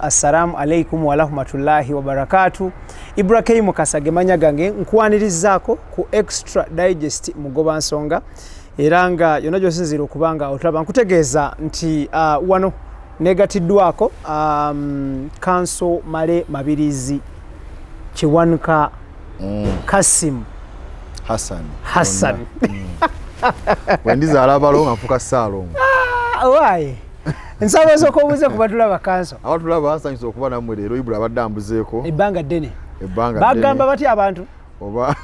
Assalamu alaikum wa rahmatullahi wa barakatuh. IBRAH Mukasa gemanya gange nkwanirizaako ku extra digest mugoba nsonga era nga yonna gy'osinziira okubanga otulaba nkutegeeza nti wano negatiddwako Kanso Male Mabirizi Kiwanuka Kasim Hassan Wendiza alabalo ngafuka Salongo. Why? Nsaba zo kobuze kubatulaba Kanso. Abatulaba asanyisa okuba namwe leero IBRAH abadde ambuzeeko. Ebbanga ddene. Bagamba batya abantu? Oba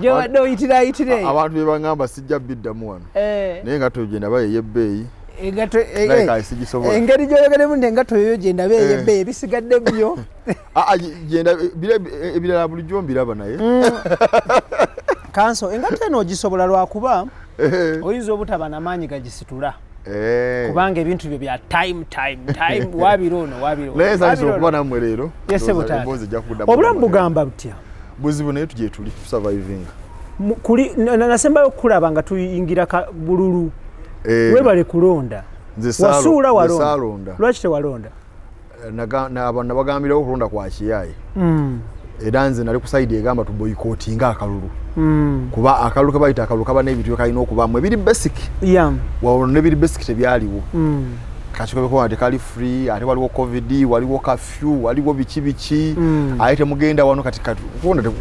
Jo do itire. Abantu be bangamba sijja biddamu wano. Naye nga togenda baye yebbeeyi. Engato engeri gyoyogeremu nengato yoyo genda beye yebbeeyi bisigadde byo. Genda ebirala bulijjo mbiraba naye. Kanso engato eno ogisobola lwakuba oyinza obutaba n'amaanyi gagisitula kubanga ebintu byo bya time wabiro naye okuba nammwe leero obulamu bugamba butya buzibu naye tujye tuli surviving nasembayo okulaba nga tuyingira bululu webale kulonda wasuula walonda lwaki tewalonda nabagambirawo okulonda kwa kiyaye era nze nali ku side egamba tu boycottinga akalulu kuba akalulu kabayita akalulu kaba n'ebintu kalina okubamu ebiri basic wawona n'ebiri basic tebyaliwo kakikobe ko ate kali free ate waliwo covid waliwo curfew waliwo biki ate temugenda wano katikati kuona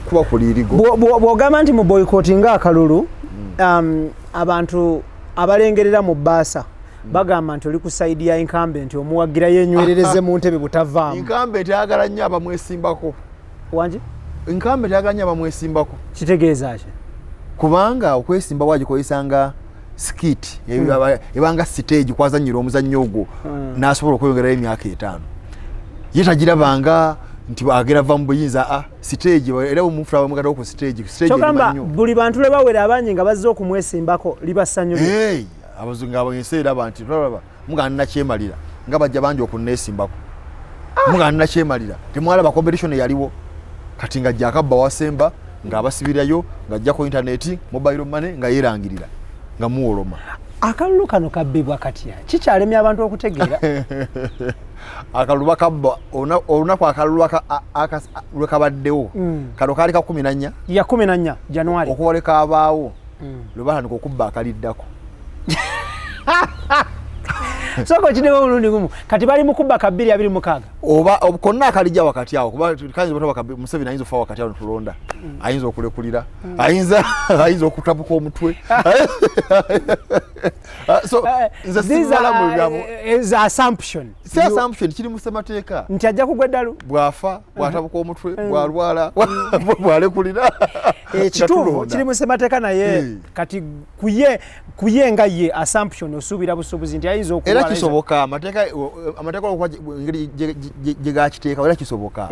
kuba kulirigo bwogamba nti mu boycottinga akalulu abantu abalengerera mu basa bagamba nti oli ku side ya incumbent omuwagira yenywerereze mu ntebe butavaamu incumbent ayagala nnyo abamwesimbako wanji incumbent ayagala bamwesimbako kitegeeza ki kubanga okwesimba wagikozesanga skit ebanga stage kwazanyira omuzannyo ogwo n'asobola okweyongerayo emyaka 5 ye tagirabanga nti agera va mu buyinza stage era omufula bamugata ku stage kyogamba buli bantu lwe bawera abanyi nga bazze okumwesimbako libasanyuye abazungu abanyeseera bantu tulaba mugana nakyemalira nga bajja bangi okunesimbako mugana nakyemalira temwalaba competition yaliwo kati nga jakabba wasemba nga abasibirayo nga ajja ku internet mobile money nga yerangirira nga muoloma akalulu kano kabbibwa katya kikyalemya abantu okutegeera akalulu bakabba olunaku akalulu lwekabaddewo kano kaali ka 14 ya 14 January okuwoleka abaawo lwebatandika okubba akaliddako soko kidewo ulundi gumu kati bali mukubba ka 226 oba konna akalijja wakati awo kuba kanzi botoba Museveni ayinza ofa wakati awo tulonda ayinza okulekulira ayinza okutabuka omutwe so these is assumption kiri mu ssemateeka nti ajja kugweddalu bwafa bwatabuka omutwe bwalwala bwalekulira ekituufu kiri mu ssemateeka naye kati kuye nga ye assumption osuubira busuubuzi nti ayinza era kisoboka amateeka ngeri gye gakiteeka era kisoboka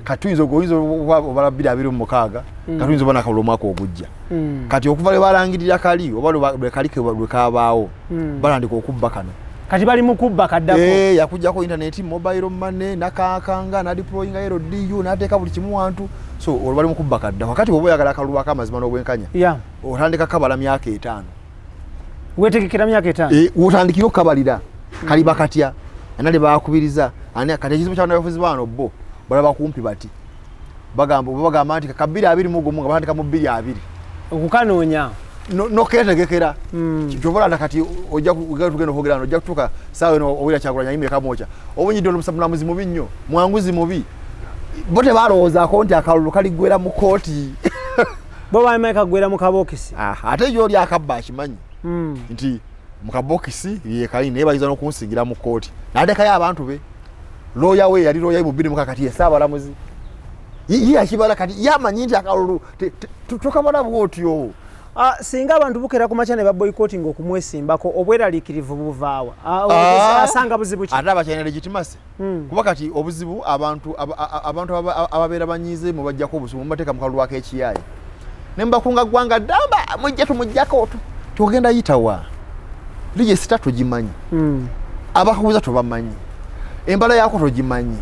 kati oyinza obala 226 kati oyinza obona akalulu omwaka ogujja kati okuva lwe balangirira kali oba lwe kali lwe kabaawo balandika okubba kano kati bali mukubba kaddako yakujjako internet mobile money nakakanga na deployinga LDU nateeka buli kimu wantu so olwo bali mukubba kaddako wakati bwoba oyagala akalulu akamazima n'obwenkanya otandika kabala myaka 5 wetegekera myaka 5 utandikira okukabalira kaliba katya anali bakubiriza ani kati ekizibu ky'abafuzi bano bo balaba kumpi bati bagamba nti ka 225 nga batandika mu 220 okukanoonya noketegekera kyobola kati ojja tugenda okwogerana ojja kutuuka saawa eno owira Kyagulanyi yimira kamocha obunyidde omusabulamuzi mubi nnyo mwanguzi mubi bo tebalowoozaako nti akalulu kaligwera mu kooti bo bameka kagwera mu kabokisi ate yo oli akabba akimanyi nti mukabokisi yekali naye bayiza n'okunsingira mu kooti n'atekayo abantu be looya we yali looya mu 2 kati yesaabalamuzi ye akibala kati yamanyi nti akalulu tokabala bwotyo singa abantu bukera ku macha ne baboycotting okumwesimbako obweraliikirivu buvaawa asanga buzibu ki ate abakyalina legitimacy kuba kati obuzibu abantu ababeera banyize mu bajjako obuzibu mubateeka mu kalulu ak'ekiyaye ne mbakunga ggwanga ddamba mujja tumujjako tugenda yitawa lije sita tugimanyi abakubuza tubamanyi embala yako tugimanyi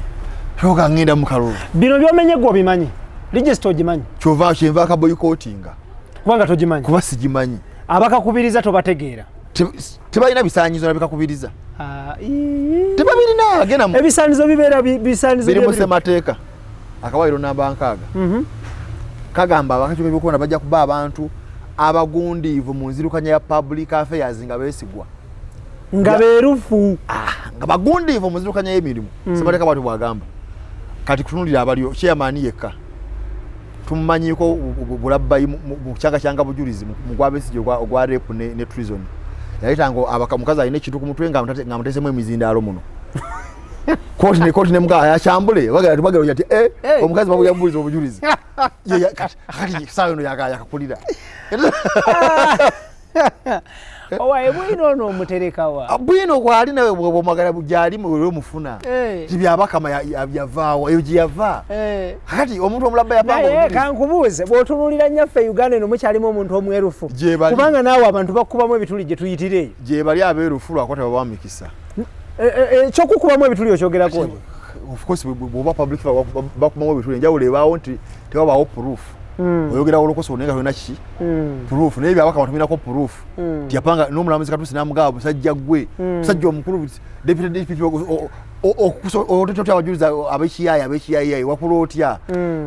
toka ngenda mu kalulu bino byomenye gwo bimanyi lije sito gimanyi kyova ka boycottinga kubanga togimanyi kuba sigimanyi abakakubiriza tobategeera tebalina bisaanyizo nabikakubiriza tebabirina agenda ebisaanyizo bibeera bisaanyizo biri mu ssemateeka akawairo namba 6 kagamba abakati b'ebyokulonda bajja kuba abantu abagundiivu mu nzirukanya ya public affairs nga beesigwa nga beerufu nga bagundiivu mu nzirukanya y'emirimu ssemateeka bwati bwagamba kati kutunulira abaliyo chairman yekka tumumanyiko bulabbayi mu kyanga bujulizi mu gwabesije ogwa rape ne treason yayitanga abakamukazi alina ekintu ku mutwe nga mutesemu emizindaalo muno kooti ne mga yakyambule bagala ati omukazi babuyabuliza obujulizi kati saawa eno yakakulira owaye bwino ono omuterekawa bwino gwali nawe bwomagala gyali mufuna tibyabakama yavaawo eyo gyeyava kati omuntu omulabba yapanga kankubuuze bw'otunuulira nnyaffe Uganda eno mukyalimu omuntu omwerufu kubanga naawe abantu bakubamu ebituli gye tuyitireeyo gye bali abeerufu lwako tebaba mikisa ekyokukubamu ebituli okyogerako of course bw'oba public bakubamu ebituli enjawulo ebaawo nti tewabaawo proof oyogera wolokoso onenga yona ki proof naye byabaka abantu binako proof tyapanga n'omulamuzi katusi namugaba busajja gwe busajja omukulu deputy okusootya abajuliza ab'ekiyaayi wakula otya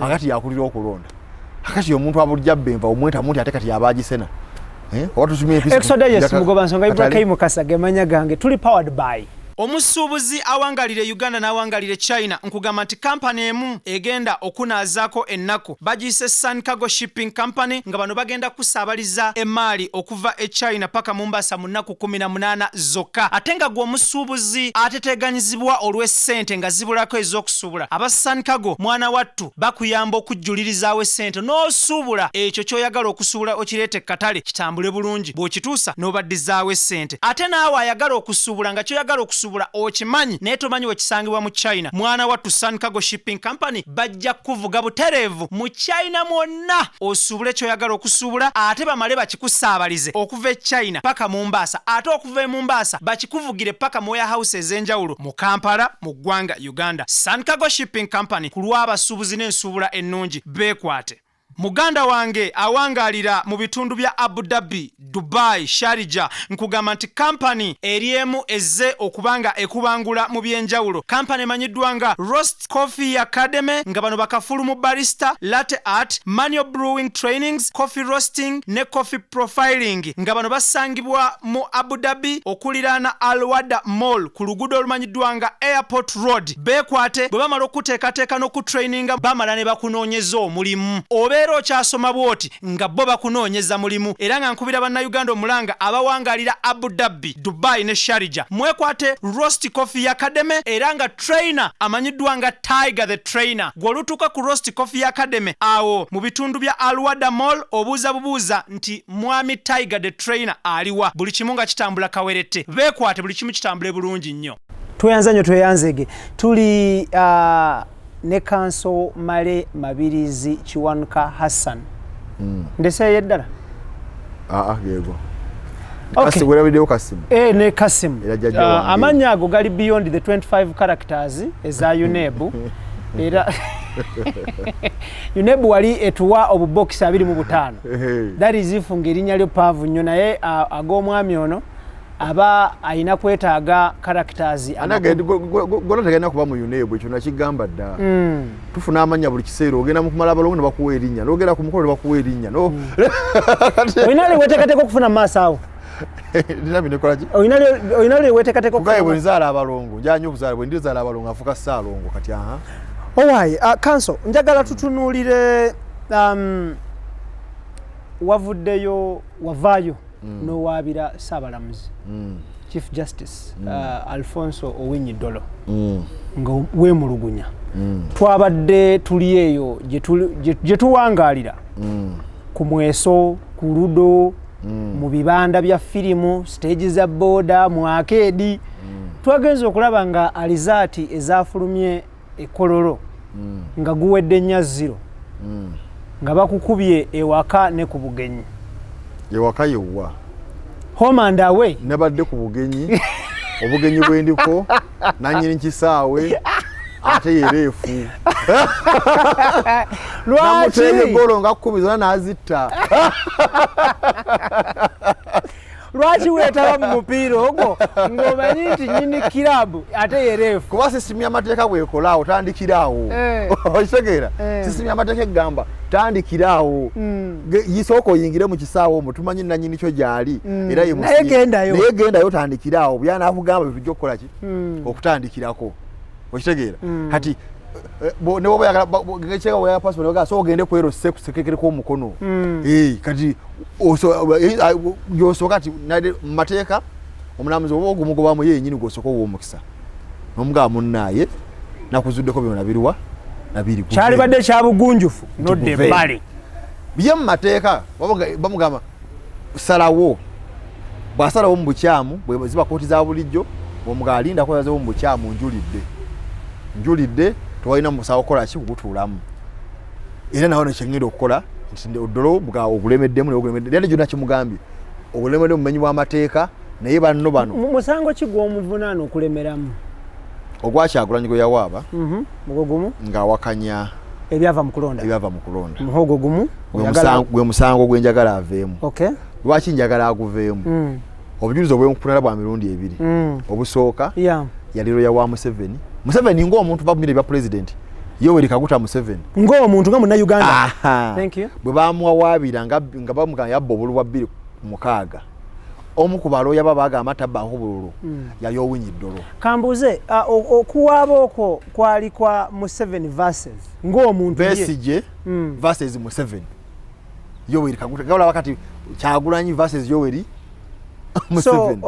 akati yakulira okulonda akati omuntu abulija bemba omweta ate kati yabaagisena Exodus Mugobansonga Ibrahim Kasage manya gange tuli powered by Omusuubuzi awangalire Uganda n'awangalire China nkugamba nti kampani emu egenda okunaazaako ennaku bagiyise Sun Cargo Shipping Company nga bano bagenda kusaabaliza emaali okuva e China paka Mombasa mu nnaku 18 zokka ate nga gwe omusuubuzi ateteganyizibwa olw'essente nga zibulako ez'okusuubula aba Sun Cargo mwana wattu bakuyamba okujjulirizaawo essente n'osuubula ekyo ky'oyagala okusuubula okireete katale kitambule bulungi bw'okituusa n'obaddizaawo essente ate naawe ayagala okusuubula nga ky'oyagala okusuubula okimanyi naye tomanyi wekisangibwa mu China mwana wattu Sun Cargo Shipping Company bajja kuvuga butereevu mu China mwonna osuubule ky'oyagala okusuubula ate bamale bakikusaabalize okuva e China paka Mombasa ate okuva e Mombasa bakikuvugire paka mu warehouse ez'enjawulo mu Kampala mu ggwanga Uganda. Sun Cargo Shipping Company ku lw'abasuubuzi n'ensuubula ennungi beekwate. Muganda wange awangalira mu bitundu bya Abu Dhabi, Dubai, Sharjah nkugamba nti company eriemu ezze okubanga ekubangula mu byenjawulo. Company emanyiddwa nga Roast Coffee Academy nga bano bakafulu mu barista, latte art, manual brewing trainings, coffee roasting ne coffee profiling nga bano basangibwa mu Abu Dhabi okuliraana Al Wada Mall ku luguudo olumanyiddwa nga Airport Road. Beekwate bwe bamala okuteekateeka n'okutraininga bamala ne bakunoonyeza omulimu. Obeera okyasoma bwoti nga bo bakunoonyeza mulimu era nga nkubira bannayuganda omulanga abawangalira Abu Dhabi, Dubai ne Sharjah mwekwate Roast Coffee Academy era nga trainer amanyiddwa nga Tiger the Trainer. Gw'olutuuka ku Roast Coffee Academy awo mu bitundu bya Al Wada Mall obuuza nti mwami Tiger the Trainer aliwa buli kimu nga kitambula kawerette. Beekwate buli kimu kitambule bulungi nnyo. Tweyanzege tuli ne Kanso Male Mabirizi Kiwanuka Hassan ndeseye ddala yego kasi wera video Kasim ne Kasim amanya ago gali beyond the 25 characters eza UNEB era UNEB wali etuwa obubox 25 that is if ngerinya lyo pavu nnyo naye ag'omwami ono aba ayina kwetaaga characters gona tegena kuba mu UNEB ekyo nakigamba dda tufuna amanya buli kiseera ogenda mu kumala abalongo ne bakuwa erinnya n'ogenda ku mukolo ne bakuwa erinnya oyina leweteekateeka okufuna mu maaso awo oyina leweteekateeka okugaye bwe nzaala abalongo njanya okuzaala bwe ndizaala abalongo afuka ssaalongo kati owaayi Kanso njagala tutunuulire wavuddeyo wavaayo n'owaabira Ssaabalamuzi Chief Justice Alfonso Owiny Dollo nga weemulugunya twabadde tuli eyo gye tuwangaalira ku Mweso ku Ludo mu bibanda bya firimu stage za boda mu akeedi twagenze okulaba nga alizaati ezaafulumye ekololo nga guwedde nnya 0 nga bakukubye ewaka ne ku bugenyi ewaka yewa home and away nabadde ku bugenyi obugenyi bwendiko nanyini nkisaawe ate yereefu lwaki namutege golo nga kubiza nazitta lwaki weetaba mu mupiira ogwo ng'omanyi nti nyini kirabu ate yereefu kuba sisimu y'amateeka bw'ekola otandikiraawo okitegeera sisimu y'amateeka egamba tandikiraawo yisooka oyingire mu kisaawo omwo tumanyi nannyini kyo gy'ali era naye gendayo otandikiraawo byanakugamba bye tujja okukola ki okutandikirako okitegeera kati nebobayagala passport oga so ogende kwero sekusekekereko omukono kati gyosooka ti mateeka omulamuzi oba ogumugobamu yenyini gwosooka ow'omukisa n'omugaba munnaye nakuzuddeko byona biriwa nabiri kyali badde kya bugunjufu nodde ebbali bye mu mateeka bamugamba salawo bw'asalawo mu bukyamu bwe ziba kooti za bulijjo omugaba alindako yazewo mu bukyamu njulidde tewalina musawo kukola ki kukutuulamu era nawo nekyengenda okukola nti oddolo ogulemeddemu era gyonna kimugambye obulemedde mumenyi bw'amateeka naye bano musango ki gw'omuvunaana okulemeramu ogwa Kyagulanyi gwe yawaaba mugo gumu ng'awakanya ebyava mu kulonda muhogo gumu gwe musango gwenjagala aveemu okay lwaki njagala aguveemu obujulizi obwenkupunala bwa mirundi ebiri obusooka yali loya wa Museveni ng'omuntu bamumira ebya president Yoweri Kaguta Museveni ng'omuntu nga munnayuganda thank you bwe bamuwawaabira nga bamugamba yabba obululu bwa 2,600 omu ku balooya bagamba tabbaako bululu yali owunyiddolo kambuze okuwaaba okwo kwali kwa Museveni versus ng'omuntu Besigye versus Museveni Yoweri Kaguta gabula wakati Kyagulanyi versus Yoweri Museveni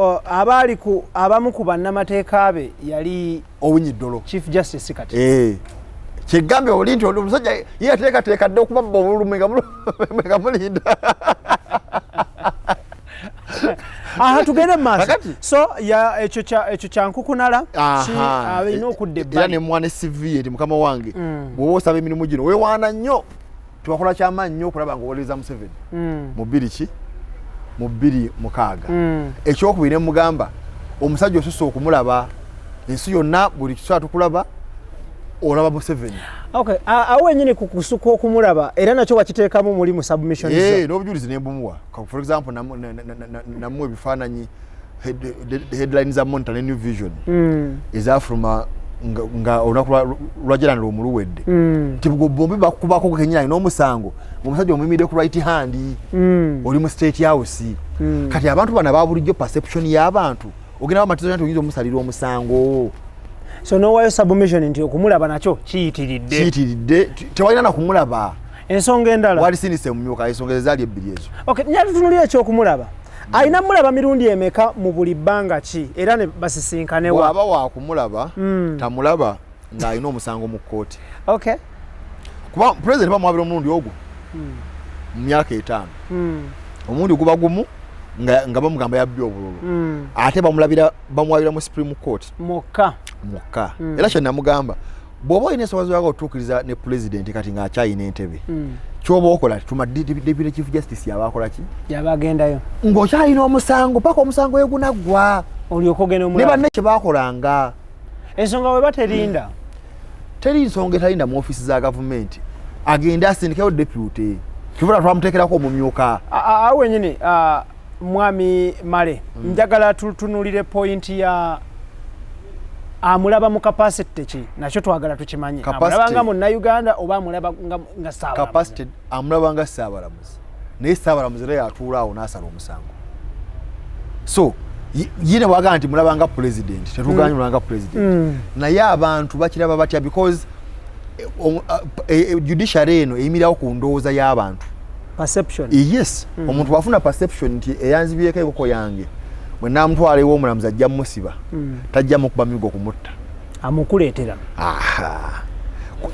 abamu ku bannamateeka be yali owunyiddolo Chief Justice kati kyegambe oli nti omusajja ye ateekateeka dde okubabba obululu mega mulinda tugende maaso so ekyo kyankukunala alina okudda ebbali era nemwana CV eti mukama wange bw'oba osaba emirimu gino weewaana nnyo tewakola kyamaanyi nnyo okulaba ng'owolereza Museveni mu 2,600 ekyokubiri ne mugamba omusajja osusse okumulaba ensi yonna buli kisaa tukulaba olaba Museveni okay awo enyini kukusuka okumulaba era nakyo wakiteekamu muli mu submission n'obujulizi nembumuwa for example namu ebifaananyi headline za Monitor ne New Vision ezafuluma nga olunaku lwajalanira omuluwedde nti bombi bakubako kenyinanyi n'omusango omusajja omuyimiridde ku right hand oli mu State House kati abantu bana babulijjo perception y'abantu ogenda bamatizo nti oyinza omusalira omusango so nowayo submission nti okumulaba nakyo kiyitiridde tewalina nakumulaba ensonga endala wali sinise mumyuka ensonga ezaali ebbiri ezo okay nyatutunulira ekyokumulaba alina mulaba mirundi emeka mu buli bbanga ki era ne basisinkanewa bw'aba wakumulaba tamulaba ng'alina omusango mu kkooti okay kuba president bamuwabira omulundi ogwo mu myaka 5 omulundi guba gumu nga bamugamba yabbye obululu ate bamuwabira mu Supreme Court mokka era kye namugamba bw'oba olina ensonga z'oyagala otuukiriza ne president kati ng'akyayina entebe kyoba okola tuma deputy chief justice yabakola ki yabagendayo ng'okyalina omusango paka omusango yegunaggwa olyoka ogenda omulaba ne banne kye baakolanga ensonga bwe baterinda teri nsonga etalinda mu ofiisi za gavumenti agende asindikeyo deputy kibula twamuteekerako omumyuka awo wenyini mwami Male njagala tutunulire point ya amulaba mu capacity ki nakyo twagala tukimanye amulaba nga munnayuganda oba amulaba nga saabalamuzi capacity amulaba nga saabalamuzi naye saabalamuzi era yatuulaawo n'asala omusango so yine bwagamba nti mulaba nga president tetuganye mulaba nga president naye abantu bakiraba batya because judiciary eno eyimirawo ku ndowooza y'abantu perception yes omuntu wafuna perception nti eyanzibyeko enkoko yange bwe namutwala ew'omulamuzi ajja musiba tajja mukuba migo kumutta amukuleetera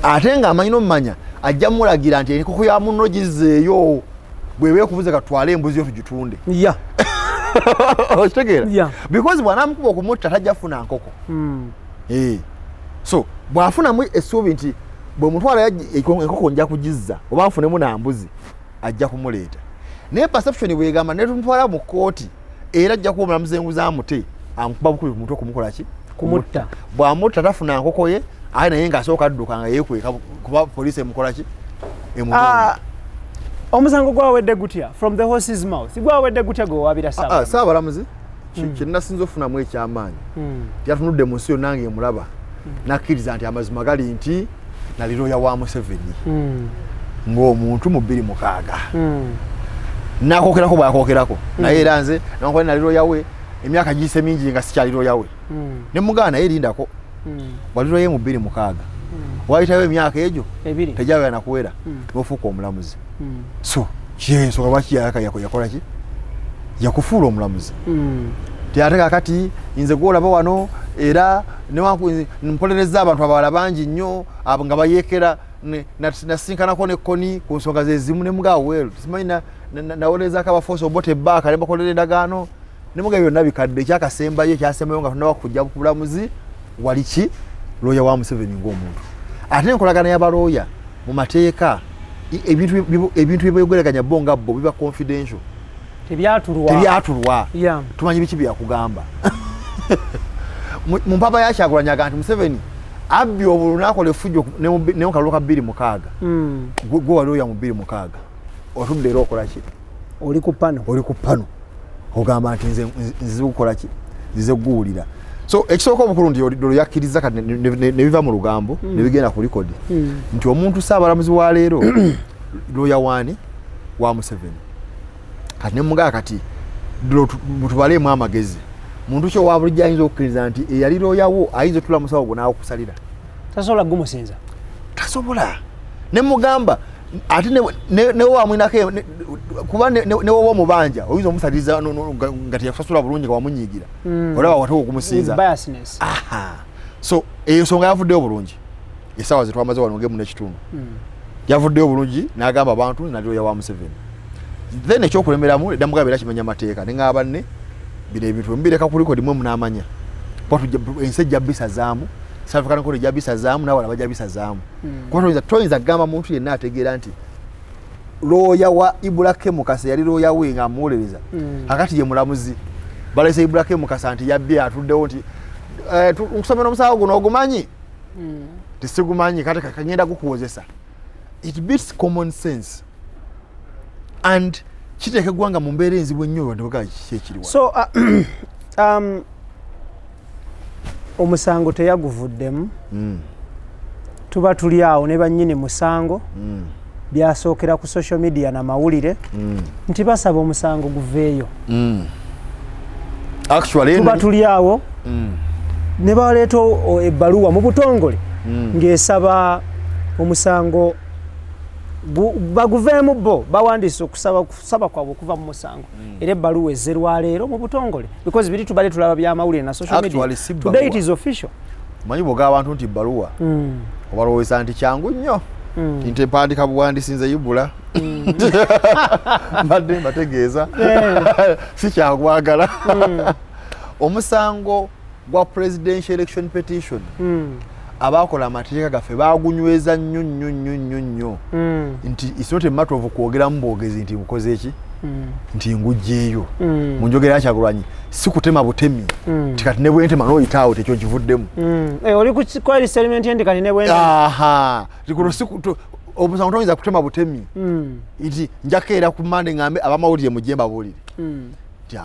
ate ng'amanyi n'omumanya ajja mulagira nti enkoko ya munno gizzeeyo bw'eba ekubuze katwale embuzi yo tugitunde okitegeera because bw'anaamukuba okumutta tajja funa nkoko so bw'afunamu essuubi nti bwe mutwala enkoko nja kugizza oba nfunemu nambuzi ajja kumuleeta naye perception bwegamba ne tumutwala mu kkooti era ajja kuba omulamuzi enguzi amute amukuba bukubi ku mutwe okumukola ki kumutta bw'amutta tafuna nkoko ye aye naye ng'asooka adduka nga yeekweka kuba poliisi emukola ki Omusango gwawedde gutya from the horse's mouth. Gwawedde gutya go wabira saba. Saabalamuzi. Kinna sinzo funamu ekyamaanyi. Yatunudde mu nsi yo nange mulaba. Nakkiriza nti amazima gali nti naliroya wa Museveni. Ng'omuntu mu 26. Nakookerako bwakookerako. Naye era nze nankole naliroya we emyaka giyise mingi nga sikyaliroya we. Ne mugana erindako. Waliroya mu 26. Wayitayo emyaka egyo tejawe nakuwera n'ofuuka omulamuzi. So kyensonga lwaki yakola ki yakufuula omulamuzi. Ate kakati nze gwolaba wano era mpolereza abantu abalala bangi nnyo nga bayeekera nasinkanako nekkoni ku nsonga zezimu ne mugaawo weeru simanyi nawolezaako abaforce obote baaka ne bakolera endagaano ne muga byonna bikadde ekyakasembayo ekyasembayo nga tunaba kujja ku bulamuzi wali ki looya wa Museveni ng'omuntu. Ate enkolagana y'abalooya mu mateeka ebintu byebeyogereganya bo nga bo biba confidential. Tebyatulwa. Tumanyi biki byakugamba. Mu mpapa ya Kyagulanyi nti Museveni abbi obululu akola effujjo ne Kaluka 26. Gwe walooya mu 26. Otudde era okola ki? Oli ku pano. Ogamba nti nze ukola ki? Nze guwulira. So ekisooka obukulu nti Odolo yakkiriza kati ne biva mu lugambo ne bigenda ku record nti omuntu saabalamuzi wa leero looya wani wa Museveni. Kati ne mugaa kati tubaleemu amagezi. Muntu kyo wa bulijjo ayinza okukkiriza nti eyali looyawo ayinza otula musawo gwo n'akusalira. Tasobola gumusinza. Tasobola. Ne mugamba ate ne wamwinako kuba ne woba omubanja oyinza omusaliriza nga teyasasula bulungi nga wamunyiigira. Olaba wate okumusinza. So eyo nsonga yavuddeyo bulungi. Essaawa ze twamaze wano ngemu n'ekitundu. Yavuddeyo bulungi n'agamba abantu nalooya wa Museveni. Then ekyokulemeramu edda mugabe era kimenya amateeka ne ngaba ne bino ebintu mbireka ku record mwe munamanya. Ensi ejja bisazaamu. South African Court ejja bisazaamu n'abalala bajja bisazaamu. Kwa toyinza gamba muntu yenna ategeera nti looya wa IBRAH Mukasa yali looya we nga amuwolereza. Kakati ye mulamuzi. Balese IBRAH Mukasa nti yabbye atuddewo nti nkusomera omusawo guno ogumanyi. Tisigumanyi kati kakagenda gukuwozesa. It beats common sense. And kiteekebwa nga mu mbeera enzibu ennyo ndoga kyekiriwa. So omusango teyaguvuddemu. Tuba tuli awo ne bannyini musango byasookera ku social media na mawulire nti basaba omusango guveeyo. Actually tuba tuli awo ne baleeta ebbaluwa mu butongole ng'esaba omusango baguveemu bo bawandiise okusaba kwabwe okuva mu musango. Era ebbaluwa ezze lwaleero mu butongole because biri tubale tulaba byamawulire na social media. Today it is official. Manyi boga abantu nti bbaluwa obaloweza nti kyangu nnyo nti mpandika buwandiisi nze IBRAH mbadde mbategeeza si kyagwagala. Omusango gwa presidential election petition abakola amateeka gaffe bagunyweza nnyo nti it's not a matter of kwogeramu bwogezi nti mukoze eki nti ngujjeeyo mu njogera ya Kyagulanyi si kutema butemi tikati ne bwentema n'oyitaawo tekyo kivuddemu. Oli ku experiment ndi kati ne bwentema. Omusango toyinza kutema butemi nti njakeera ku Monday ngambe abamawulire mujje mbabuulire nti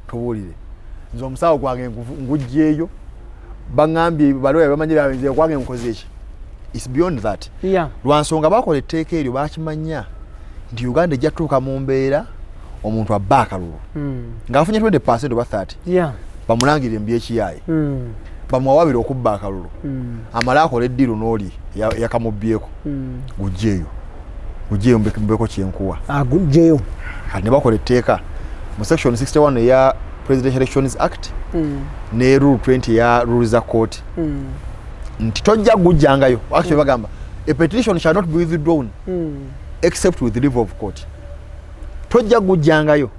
tubuulire nze omusawo gwange ngujjeeyo bangambye balooya bamanyi byabenze kwange nkoze eki. It's beyond that. Lwansonga bakola etteeka eryo bakimanya nti Uganda ejja tuuka mu mbeera omuntu abba akalulu ng'afunye 20% oba 30 bamulangire embi ekiyaaye bamuwawabire okubba akalulu amala akola eddiru n'oli yakamubbyeko gujjeeyo mbeko kyenkuwa gujjeeyo. Kati ne bakola etteeka mu section 61 eya Presidential Elections Act ne rule 20 ya rules za court nti tojja gujjangayo. Actually bagamba a petition shall not be withdrawn except with leave of court. Tojja gujjangayo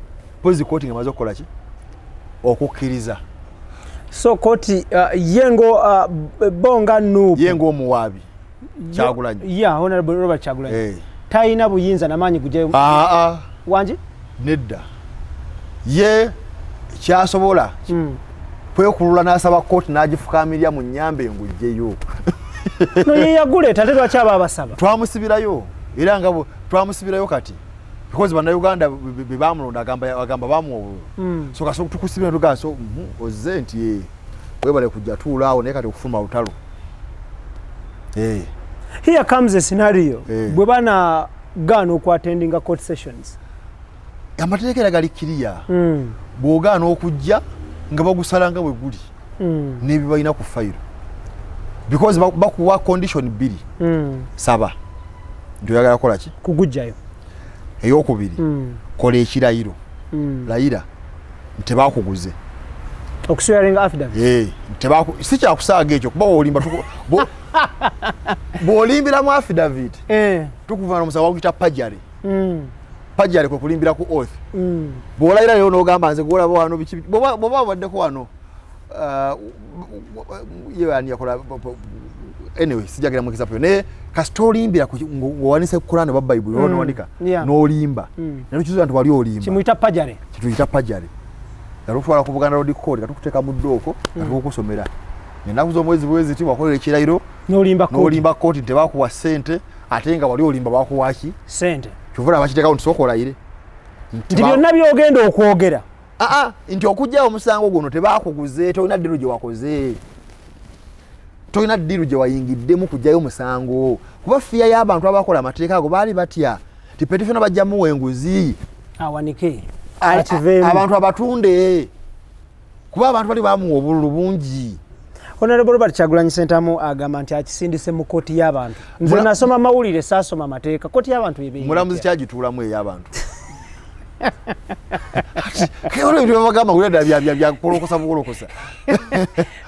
pozi court ngamaze okukola ki okukkiriza. So court yengo bonga nupu yengo omuwaabi Kyagulanyi Honorable Robert Kyagulanyi tayina buyinza namanyi guje wanje nedda ye kyasobola kwekulula n'asaba kkooti n'agifukamirya mu nnyambe ngujjeyo. No ye yagule tate lwaki aba abasaba twamusibirayo era nga twamusibirayo kati because bannayuganda be bamulonda agamba bamuwobululu so kaso tukusibira tugaso ozze nti webale kujja tuulaawo naye kati okufuma lutalo. Here comes a scenario bwe bana gaana okuattendinga court sessions. Amateeka era gali kiriya bw'ogaana okujja nga bagusalanga bwe guli n'ebyo balina ku fayiro because bakuwa condition bbiri saba nti oyagala kola ki kugujjayo. Eyokubiri kola ekirayiro layira nti bakuguze okuswearing affidavit si kyakusaaga ekyo kuba olimba bw'olimbira mu affidavit tukuvaana omusawo wakuyita pajare pajare kwe kulimbira ku oath bw'olayira leero n'ogamba nze gwolaba wano biki bw'oba waddeko wano yeani yakola anyway sijagira mu kisapo naye kasita olimbira ng'owanise Kurani oba Bayibuli n'owanika n'olimba naye kizuula nti wali olimba kimuyita pajare kituyita pajare galutwala ku Buganda Road Court katukuteeka mu ddooko katukukusomera ennaku z'omwezi bweziti wakolera ekirayiro n'olimba kooti tebakuwa ssente ate nga wali olimba bakuwaki ssente kyovula abakiteekawo nti sooka olayire nti byonna byogenda okwogera nti okugjawo omusango guno tebakuguze tolina ddiru gye wakoze tolina ddiru gye wayingiddemu kujjayo omusango kuba fiya y'abantu abakola amateeka ago baali batya ti peti fyona bajjamu wenguzi awanike abantu abatunde kuba abantu bali bamuwa obululu bungi. Honorable Robert Kyagulanyi Ssentamu agamba nti akisindise mu kooti y'abantu. Nze nasoma mawulire saasoma mateeka kooti y'abantu ebe mulamuzi kyagituulamu ey'abantu kayolo ebyo bagamba kuleda bya kolokosa bukolokosa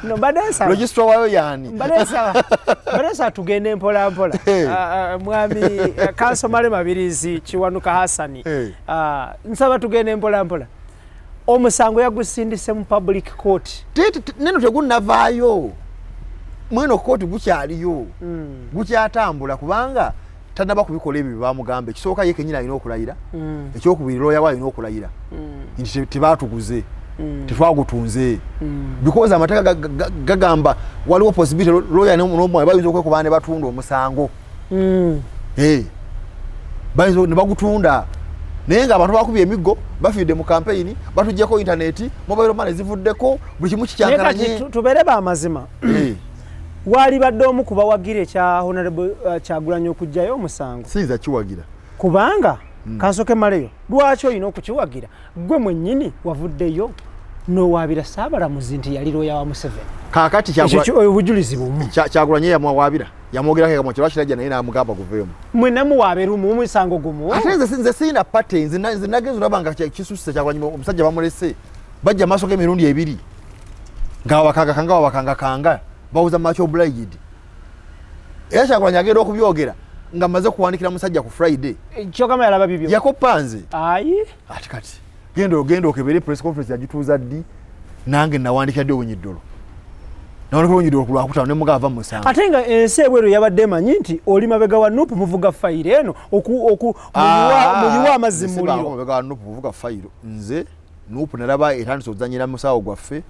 no badesa registrar wayo yani badesa tugende mpola mpola mwami kansomale Mabirizi Kiwanuka Hassani nsaba tugende mpola mpola omusango yagusindise mu public court neno tegunnavaayo mweno court gukyaliyo gukyatambula kubanga tanaba kubikola ebyo bamugamba ekisooka ye kenyina alina okulayira ekyokubiri looya waayo alina okulayira nti tebaatuguze tetwagutunze because amateeka gagamba waliwo possibility looya n'omwoyo bayinza okwekuba ne batunda omusango bayinza ne bagutunda naye nga abantu bakubye emiggo bafidde mu campaign batujjeko internet mobile money zivuddeko buli kimu kikyankalanye tubeere bamazima wali badde omu kuba wagire kya Honorable Kyagulanyi okujjayo omusango sinza kiwagira kubanga kansoke maleyo lwaki olina okukiwagira gwe mwennyini wavuddeyo n'owaabira Ssaabalamuzi nti yali looya wa Museveni kaakati obujulizi bumu Kyagulanyi yamwawaabira yamwogerako mu kirwa kirajja naye n'amugamba guveemu mwenna muwaabe lumu omusango gumu ate nze sirina patterns nze nagenza olaba nga kisusse Kyagulanyi omusajja bamulese bajja maaso g'emirundi ebiri ng'awabakanga bawuza macho obliged era Kyagulanyi agenda okubyogera nga maze kuwandikira musajja ku Friday kyokama yalaba bibyo yakopanze ayi ati kati genda okebere press conference yagituuza ddi nange nawandikira ddi Owinyiddolo nawandikira Owinyiddolo ku Lwakutaano ne mugava mu musango ate nga ensi ebweru yabadde emanyi nti oli mabega wa Nuupu muvuga fayiro eno muyiwa amazzi mu muliro mabega wa Nuupu muvuga fayiro nze Nuupu nalaba etandise ozanyira musawo gwaffe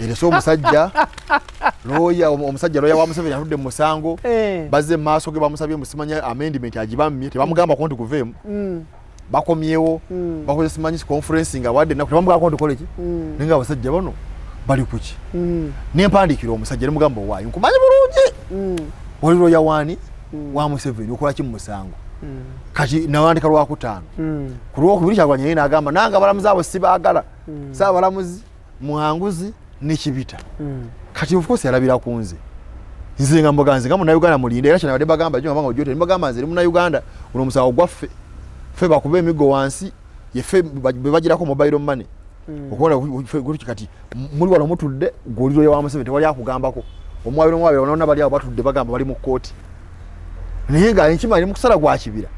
ereso omusajja looya omusajja looya wa Museveni atudde mu musango bazze mu maaso ge bamusabye musimanya amendment agibamye tebamugamba konti kuveemu bakomyewo bakoze simanyi conference nga wadde nakho tebamugamba konti koleki nenga abasajja bano bali kuki n'empandiikira omusajja ne mugamba waayo nkumanyi bulungi oli looya waani wa Museveni okola ki mu musango kati nawandika Lwakutaano ku Lwokubiri Kyagulanyi yeye n'agamba nange abalamuzi abo sibaagala Saabalamuzi muhanguzi n'ekibita kati of course yalabira kunze nze nga mboganze nga Munnayuganda mulinde era kyanabadde bagamba ekyo nga ojote mbagamba nze Munnayuganda guno omusawo gwaffe ffe bakuba emiggo wansi yeffe bebagirako mobile money okubona kati muli wano mutudde gwoliro wa Museveni tewali akugambako omwabiro bonna bali awo batudde bagamba bali mu kkooti naye nga enkima eri mu kusala gwa kibira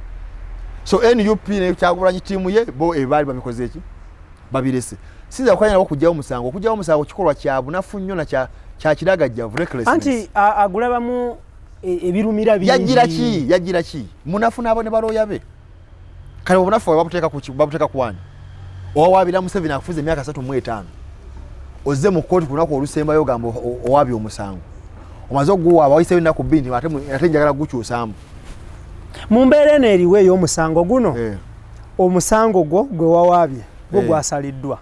so NUP ne Kyagulanyi ttiimu ye bo ebaali babikoze eki babirese sinza kwanyala okujjawo omusango kikolwa kya bunafu nnyo na kya kiragajjavu recklessness anti agulabamu ebirumira bingi yagira ki munafu n'abo ne balooya be kale obunafu babuteeka kuwani owawaabira Museveni akufuza emyaka 35 ozze mu kkooti ku lunaku olusembayo ogamba owaabye omusango omaze okuguwaaba wayiseyo ennaku bbiri ate njagala gukyusaamu mu mbeera eno eriwo ey'omusango guno omusango gwe wawaabye gwe gwasaliddwa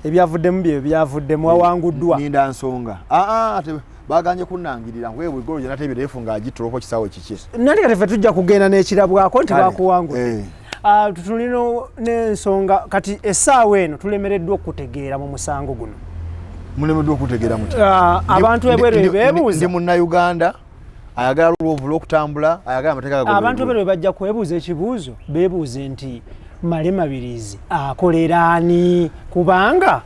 ebyavuddemu bye byavuddemu wawanguddwa ninda nsonga ate baganye kunnangirira ngwewe golo jana tebirefu ngagituloko kisawo kiki nali kati tujja kugenda n'ekirabwako nti bakuwangudde tulino n'ensonga kati essaawa eno tulemereddwa okutegeera mu musango guno mulemeddwa okutegeera muti abantu ebweru beebuuza ndi munnayuganda ayagala lwovu lw'okutambula ayagala amateeka abantu ebweru bajja kwebuuza ekibuuzo beebuuze nti Male Mabirizi akolera ani kubanga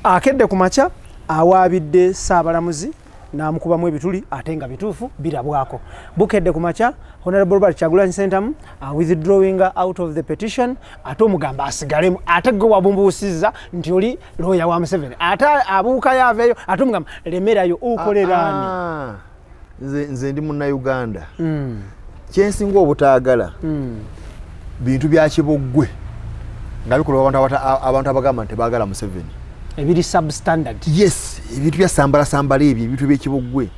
akedde ku makya awaabidde Ssaabalamuzi n'amukubamu ebituli ate nga bituufu birabwako bukedde ku makya Honorable Robert Kyagulanyi Sentamu withdrawing out of the petition ate omugamba asigalemu ate gwe wabumbuusizza nti oli lawyer wa Museveni ate abuuka yaveeyo ate omugamba lemerayo ukolera ani nze ndi munnayuganda kyensinga obutaagala bintu bya kiboggwe nga bikolwa abantu abagamba nti baagala Museveni ebiri substandard yes ebintu bya sambala ebyo ebintu by'ekiboggwe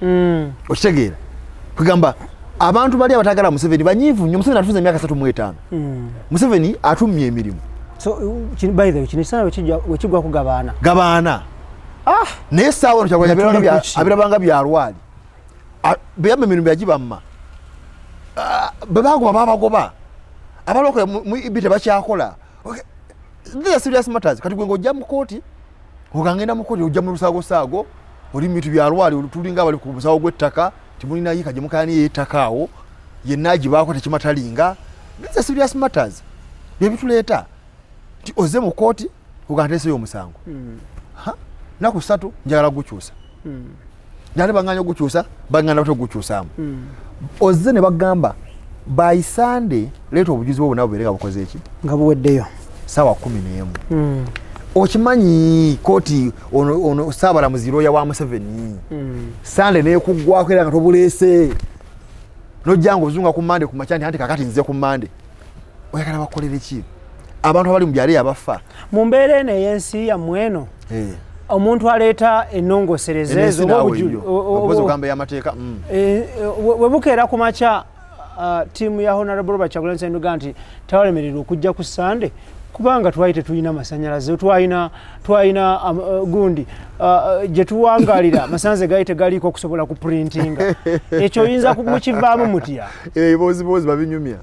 okitegeera kugamba abantu bali abatagala Museveni banyivu nnyo Museveni atufunza emyaka 35 Museveni atumye emirimu so by the way kinisana wekigwa kugabaana naye saawa Kyagulanyi abirabanga byalwali beyamba emirimu byagibamma bebagoba babagoba abaloko mu IBRAH tebakyakola these are serious matters kati gwengo ojja mu kkooti ogangenda mu kkooti ojja mu lusaago oli mu bintu byalwali tulinga abali ku busawo gw'ettaka timulina yika gye mukani yeetakaawo yenna agibaako tekimatalinga these are serious matters byebituleeta ti oze mu kkooti oganteeseyo omusango naku 3 njagala gukyusa njagala banganya ogukyusa baganda bato ogukyusaamu oze ne bagamba by Sunday leeta obujuzi bwo nabo bereka bukoze eki nga buweddeyo sawa 11 okimanyi koti ono Ssaabalamuzi lawyer wa Museveni Sunday ne kugwako era nga tobuleese nojjango ozunga ku Monday ku makyandi anti kakati nze ku Monday oyagala bakolere ki abantu abali mu byali abafa mu mbeera eno ey'ensi yammwe eno omuntu aleeta ennongosereze ezo obugamba y'amateeka webukeera ku makya tiimu ya Honorable Robert Kyagulanyi Sentamu nti tawalemererwa okujja ku Sunday kubanga twali tetulina masanyalaze twalina gundi gye tuwangalira masanze gali tegaliiko okusobola ku printinga ekyo oyinza mukivaamu mutya ebiboozi babinyumya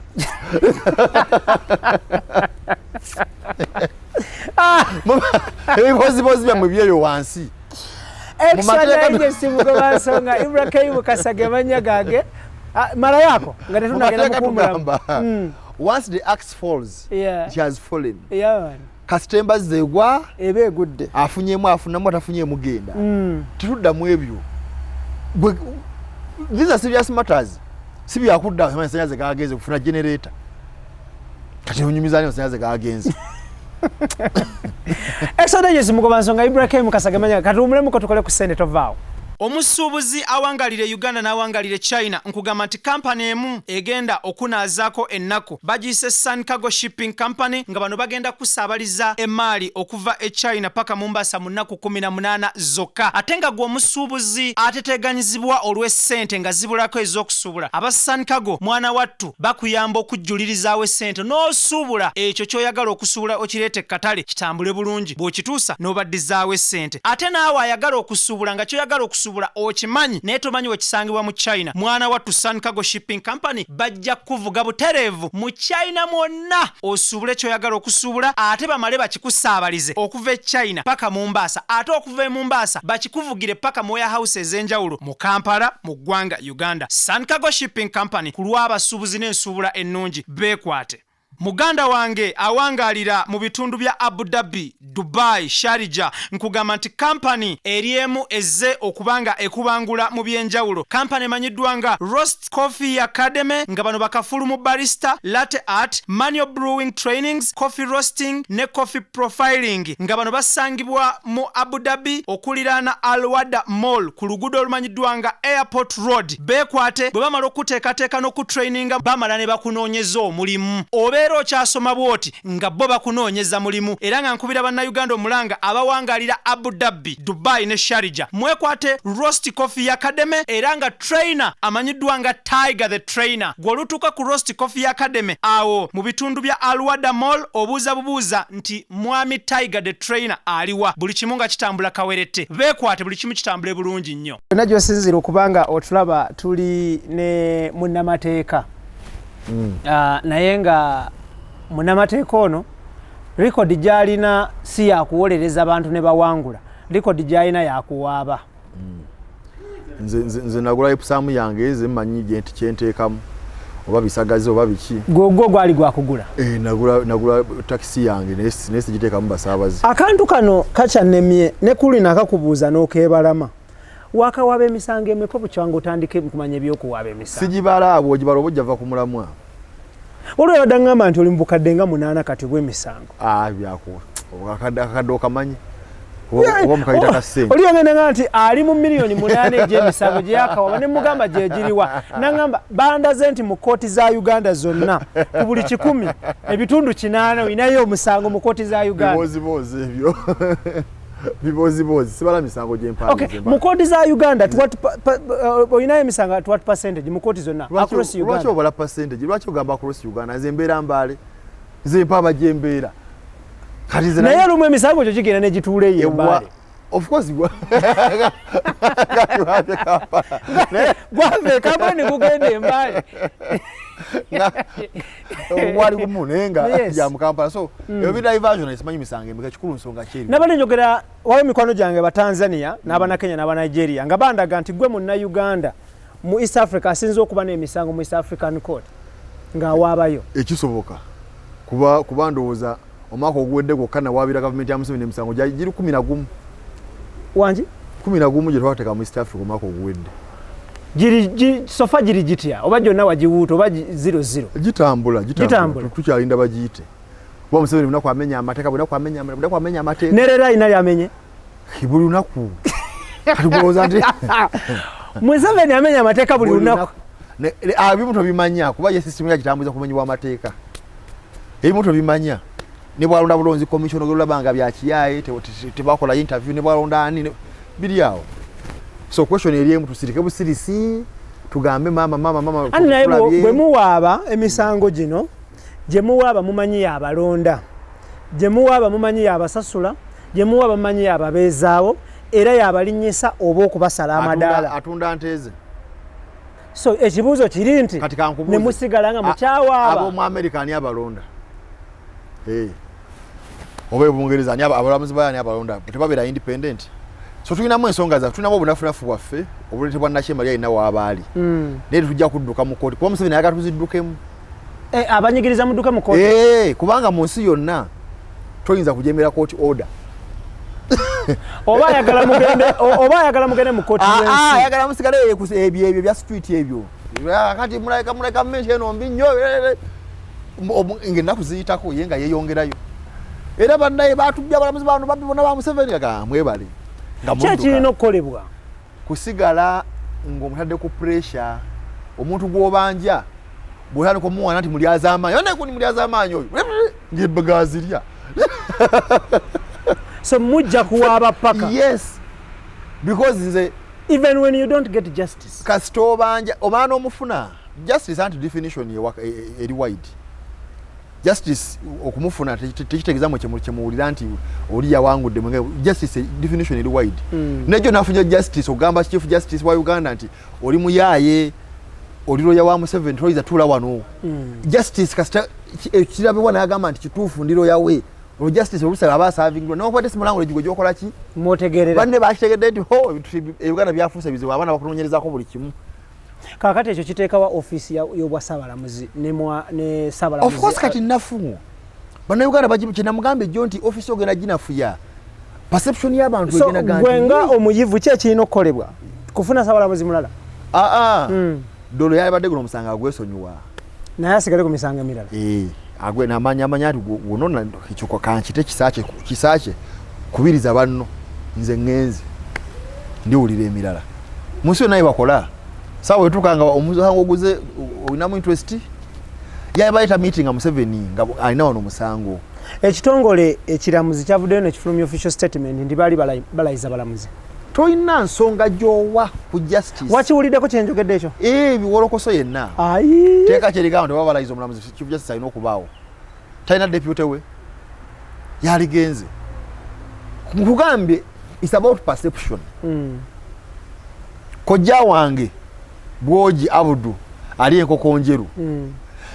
ebiboozi byammwe byeyo wansi mumateeka IBRAH Kasage manya gage mara yako nga tetunagenda mukumbula once the axe falls it has fallen man kastemba zegwa ebe egudde afunyemu afunamu atafunyemu genda tutuddamu ebyo these are serious matters sibi yakudda amasanyaze gagenze kufuna generator kati onyumizani amasanyaze gagenze exodages mugobansonga IBRAH Kasage manya kati umulemu ko tukole ku Senate vaawo omusuubuzi awangalire Uganda n'awangalire China nkugamba nti kampani emu egenda okunaazaako ennaku bagiyise Sun Cargo Shipping Company nga bano bagenda kusaabaliza emaali okuva e China paka Mombasa mu nnaku 18 zokka ate nga gw'omusuubuzi ateteganyizibwa olw'essente nga zibulako ez'okusuubula aba Sun Cargo mwana wattu bakuyamba okujjulirizaawo essente n'osuubula ekyo ky'oyagala okusuubula okireete katale kitambule bulungi bw'okituusa n'obaddizaawo essente ate naawe ayagala okusuubula nga ky'oyagala okusuubula okimanyi naye tomanyi wekisangibwa mu China mwana wattu Sun Cargo Shipping Company bajja kuvuga butereevu mu China mwonna osuubule ky'oyagala okusuubula ate bamale bakikusaabalize okuva e China paka Mombasa ate okuva e Mombasa bakikuvugire paka mu warehouse ez'enjawulo mu Kampala mu ggwanga Uganda Sun Cargo Shipping Company ku lw'abasuubuzi n'ensuubula ennungi beekwate muganda wange awangalira mu bitundu bya Abu Dhabi, Dubai, Sharjah nkugamba nti kampani eriemu ezze okubanga ekubangula mu byenjawulo kampani emanyiddwa nga Roast Coffee Academy nga bano bakafulu mu barista, latte art, manual brewing trainings, coffee roasting ne coffee profiling nga bano basangibwa mu Abu Dhabi okuliraana Al Wada Mall ku luguudo olumanyiddwa nga Airport Road beekwate bwe bamala okuteekateeka n'okutraininga bamala ne bakunoonyeza omulimu obe n'obeera okyasoma bwoti nga bo bakunoonyeza mulimu era nga nkubira bannayuganda omulanga abawangalira Abu Dhabi, Dubai ne Sharjah mwekwate Roast Coffee Academy era nga trainer amanyiddwa nga Tiger the Trainer. Gw'olutuuka ku Roast Coffee Academy awo mu bitundu bya Alwada Mall obuuza bubuuza nti mwami Tiger the Trainer aliwa, buli kimu nga kitambula kawerete. Beekwate buli kimu kitambule bulungi nnyo. Yonna gy'osinzira okubanga otulaba tuli ne munnamateeka naye nga munnamateeka ono likodi gy'alina si yakuwolereza abantu ne bawangula, likodi gy'alina yakuwaaba. nze nagula epusaamu yange ze mmanyi genti kyenteekamu oba bisagazi oba biki. Gwo gwali gwakugula? Nagula takisi yange naye sigiteekamu basaabazi. Akantu kano kakyannemye ne kuli nakakubuuza n'okeebalama. Wakawaaba emisango emeka bukyanga otandike kumanya ebyokuwaaba emisango? Sigibala abo ogibala oba ojjava ku mulamwa. Olwo yadda ngamba nti oli mu bukadde nga 8 kati bw'emisango. Byakuwa akadde okamanyi oba mukayita kasente. Oli yagenda nga nti ali mu miliyoni 8 egy'emisango gye yakawaaba ne mugamba gye giriwa. Nangamba bandaze nti mu kkooti za Uganda zonna ku buli 100 ebitundu 8 olinayo omusango mu kkooti za Uganda. Biboozi ebyo. Biboozi sibala misango gy'empandize. Okay, mu kkooti za Uganda olinayo emisango what percentage mu kkooti zonna across Uganda? Lwaki obala percentage? Lwaki ogamba across Uganda? Nze mbeera Mbale, nze mpaba gye mbeera. Naye lumu emisango gyo gigenda ne gituula eyo Mbale. Of course gwave Kampala ne gugenda e Mbale. Wali kumunenga ya mu Kampala. So ebi diversion esimanyi misango emeka kikulu nsonga kyeri. Nabane njogera wawe mikwano gyange ba Tanzania n'abana Kenya n'aba Nigeria nga bandaga nti gwe munna Uganda mu East Africa asinze okuba n'emisango mu East African Court nga waabayo. Ekisoboka kuba ndowooza omwaka oguwedde gwokka nawaabira gavumenti ya Museveni emisango giri 11. Wangi 11 gye twateeka mu East Africa omwaka oguwedde. Sofa giri gitya oba gyonna wagiwuuta oba 00? Gitambula. Tukyalinda bagiyite. Kuba Museveni lunaku amenya amateeka, lunaku amenya amateeka. Nerera alina lyamenye? Buli lunaku. Kati kulowooza nti Museveni amenya amateeka buli lunaku. Ebimu tobimanya kuba ye sisitemu yagitambuza kumenyebwa amateeka. Ebimu tobimanya. Ne bwalonda bulonzi commission ogulabanga bya kiyaye tebakola interview ne bwalonda ani biri awo. So question eri emu tusirike busirisi tugambe mama ani naye bwe muwaaba emisango gino gye muwaaba mumanyi abalonda, gye muwaaba mumanyi abasasula, gye muwaaba mumanyi ababeezaawo era yabalinyisa oba okubasala amadaala atunda nteeze. So ekibuuzo kiri nti ne musigala nga mukyawaaba abo mu America ani abalonda oba Bungereza ani abalamuzi bayani abalonda tebabeera independent. So tulinamu ensonga zaffe, tulinamu obunafunafu bwaffe obulete bwa Nakyemalya alina waabaali naye tujja kudduka mu kkooti kuba Museveni ayagala tuziddukemu. Abanyigiriza mudduke mu kkooti? Kubanga mu nsi yonna toyinza kujemera court order. Oba ayagala mugende mu kkooti y'ensi. Ayagala musigale ebyo bya street ebyo. Kati muleka mmenshi eno mbi nnyo ng'ennaku ziyitako ye nga yeeyongerayo. Era bannaye batubya abalamuzi bano babibona ba Museveni aga mwebale. Kyekirina okukolebwa kusigala ng'omutadde ku pressure omuntu gw'obanja bw'otandika kumuwana nti mulyaza amaanyi yonna kuni mulyaza amaanyi oyo ng'ebbagazirya. So mujja kuwaaba paka? Yes, because nze even when you don't get justice kasita obanja omwana omufuna justice anti definition eri wide. Justice okumufuna tekitegeeza mu kyemuwulira nti oli yawangudde mwenge. Justice definition eri wide. Nejjo nafunye justice ogamba chief justice wa Uganda nti oli muyaaye oli loya wa Museveni toyiza tula wano. Justice kasita kirabibwa n'agamba nti kituufu ndi loya we. Justice obusaba abasavinga n'okwate simulango ejigo gyokola ki mwotegerera banne bakitegedde nti Uganda byafuusa bizibu abaana bakunoonyerezaako buli kimu. Kakati ekyo kiteekawa office y'obwa Ssaabalamuzi ne Ssaabalamuzi. Of course kati nnafu bannayuganda bagina mugambe jjo nti office ogenda ginafuya perception y'abantu egena ganti. Gwe nga omuyivu ki ekirina okukolebwa kufuna Ssaabalamuzi mulala? Dolo yabadde guno omusanga agwesonyiwa naye asigale ku misango emirala. Agwe namanya nti gunonna ekiko kankite kisaache kubiriza banno nze ngenzi ndiwulira emirala munsi yonna bakola. Sawa wetukanga omusango oguze olinamu interest yabayita meeting nga Museveni nga alina wano musango. Ekitongole ekiramuzi kyavuddeyo ne kifulumya official statement ndi bali balayiza balamuzi. Toyina nsonga gy'owa ku justice. Wakiwuliddeko kye njogedde ekyo? Biwolokoso yenna. Ayi. Teeka kyerigamba tebaba balayiza omulamuzi Chief Justice alina okubaawo. Talina deputy we. Yaligenze. Nkugambye it's about perception. Kojja wange Bwoji Abudu ali enkoko njeru.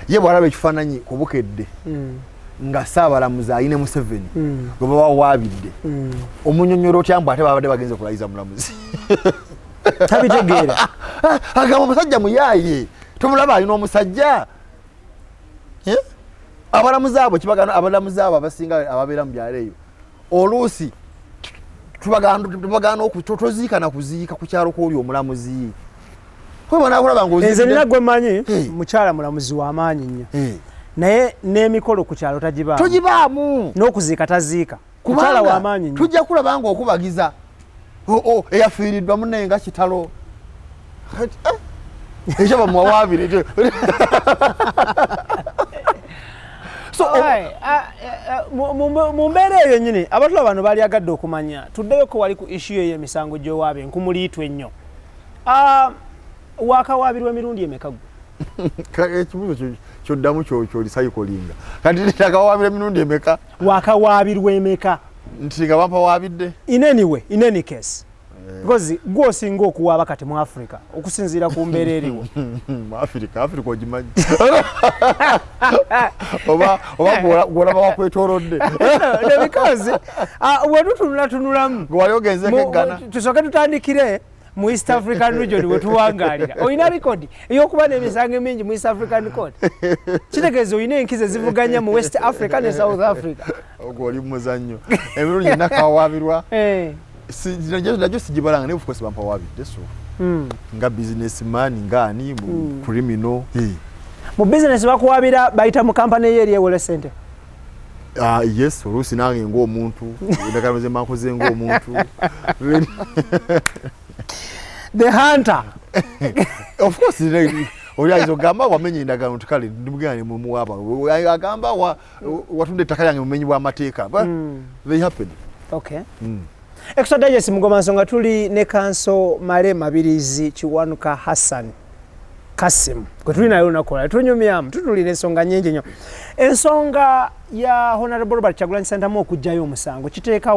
Ye bwalaba ekifaananyi ku bukedde. Nga Ssaabalamuzi ayine Museveni gwe baba waabidde omunyonyolo otyambu ate babadde bagenze kulayiza mulamuzi tabitegeera agamba omusajja muyaaye tomulaba alina omusajja abalamuzi abo kibagano abalamuzi abo abasinga ababeera mu byalo eyo oluusi tubagana okutoziika na kuziika ku kyalo k'oli omulamuzi nze nina gwe mmanyi mukyala mulamuzi w'amaanyi nnyo naye n'emikolo ku kyalo togibaamu n'okuziika taziika mukyala w'amaanyi nnyo tujja kulaba nga okubagiza eyafiiriddwa munne nga kitalo ekyo bamuwawaabire mu mbeera eyo nnyini abatula bano baali agadde okumanya tuddeyo ko wali ku issue eyo emisango gy'owaaba enkumuliitwa ennyo waakawaabirwa emirundi emeka gwe ekibuzo kyoddamu kyoli sayikolinga kati nitakawaabira emirundi emeka wakawaabirwa emeka nti nga bampawaabidde in any case because gwe osinga okuwaaba kati mu Africa okusinziira ku mbeera eriwo Africa ogimanyi oba gwolaba wakwetoolodde because wetutunulatunulamu gwali ogenzeko eggana tusooke tutandikire mu East African region wetuwangaalira oyina record eyokuba n'emisango mingi mu East African court kitegeeza oyina enkize zivuganya mu West Africa ne South Africa ogwo oli muzannyo emirundi yenna kawaabirwa najjo sigibalanga naye ofukosi bampawaabidde so nga businessman ngaani mu criminal mu business bakuwaabira bayita mu kampani eyo eri ewole sente yes oluusi nange ng'omuntu endagano ze mankoze ng'omuntu the hunter of course oli ayinza ogamba wamenye endagano nti kale ndimugane mumuwaaba agamba watunda ettaka lyange mumenyi bw'amateeka they happen okay Extra Digest Mugoma Nsonga tuli ne Kanso Male Mabirizi Kiwanuka Hassan Kasim kwe tuli nayo nakola tunyumyamu tutuli n'ensonga nnyingi nnyo ensonga ya Honorable Robert Kyagulanyi Ssentamu okujjayo omusango kiteeka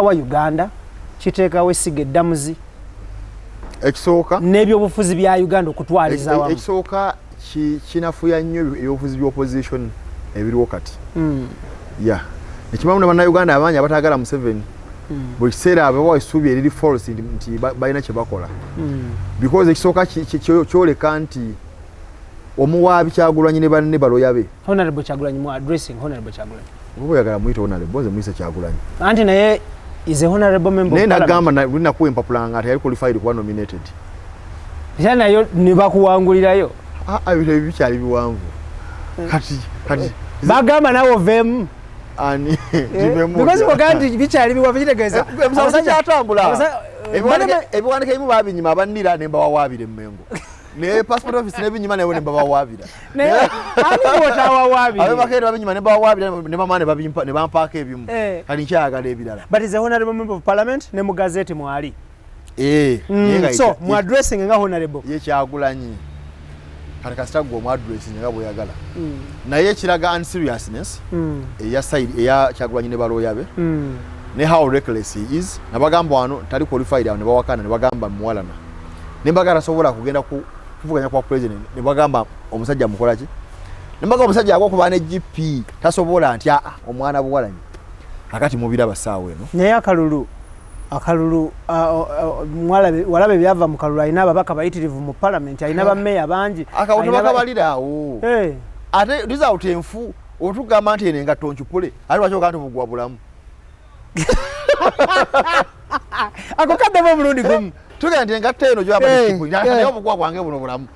wa Uganda kiteeka we Sige Damuzi ekisooka n'ebyobufuzi bya Uganda okutwaliza wamu ekisooka kinafuya nnyo ebyobufuzi by'opposition ebiriwo kati ekimamu ne bannayuganda abangi abatagala Museveni buli kiseera abawa essuubi eriri false nti balina kye bakola because ekisooka kyoleka nti omuwaabi Kyagulanyi ne banne baloya be Honorable Kyagulanyi mu addressing Honorable Kyagulanyi oba oyagala muyita Honorable nze muyise Kyagulanyi anti naye is a honorable member naye nagamba linakuwa empapula nga teyali qualified kuba nominated era nayo ne bakuwangulirayo ebyo bikyali biwanvu kati bagamba nawe oveemu ani because wakati bikyali biwanvu kitegeeza omusajja atambula ebiwandiika ebimu babinyima abannira ne mbawawaabira emmengo ne passport office nebinyima newe ne mbawawaabira abebakere babinyima ne mbawawaabira ne bamaane ne bampaako ebimu kati nkyayagala ebirala but is a honorable member of parliament ne mu gazeti mwali so mu addressing nga honorable ye Kyagulanyi kati kasita gwe omu addressing nga bweyagala naye ekiraga unseriousness eya side eya Kyagulanyi ne balooya be ne how reckless he is nabagamba wano tali qualified awo ne bawakana ne bagamba muwalana ne mbagala sobola kugenda kuvuganya kwa president ne bagamba omusajja mukola ki ne mbagamba omusajja agwa kuba ne GP tasobola nti omwana buwalanyi akati mubira basaawo eno naye akalulu walabe byava mu kalulu alina ababaka bayitirivu mu parliament alina bammeeya bangi akawuto bakabaliraawo ate result enfu otugamba nti eno engatto nkyupule ate lwaki ogaa nti mugwa bulamu ako kaddemu omulundi gumu tugenda nti engatto eno gyabanaye obugwa bwange buno bulamu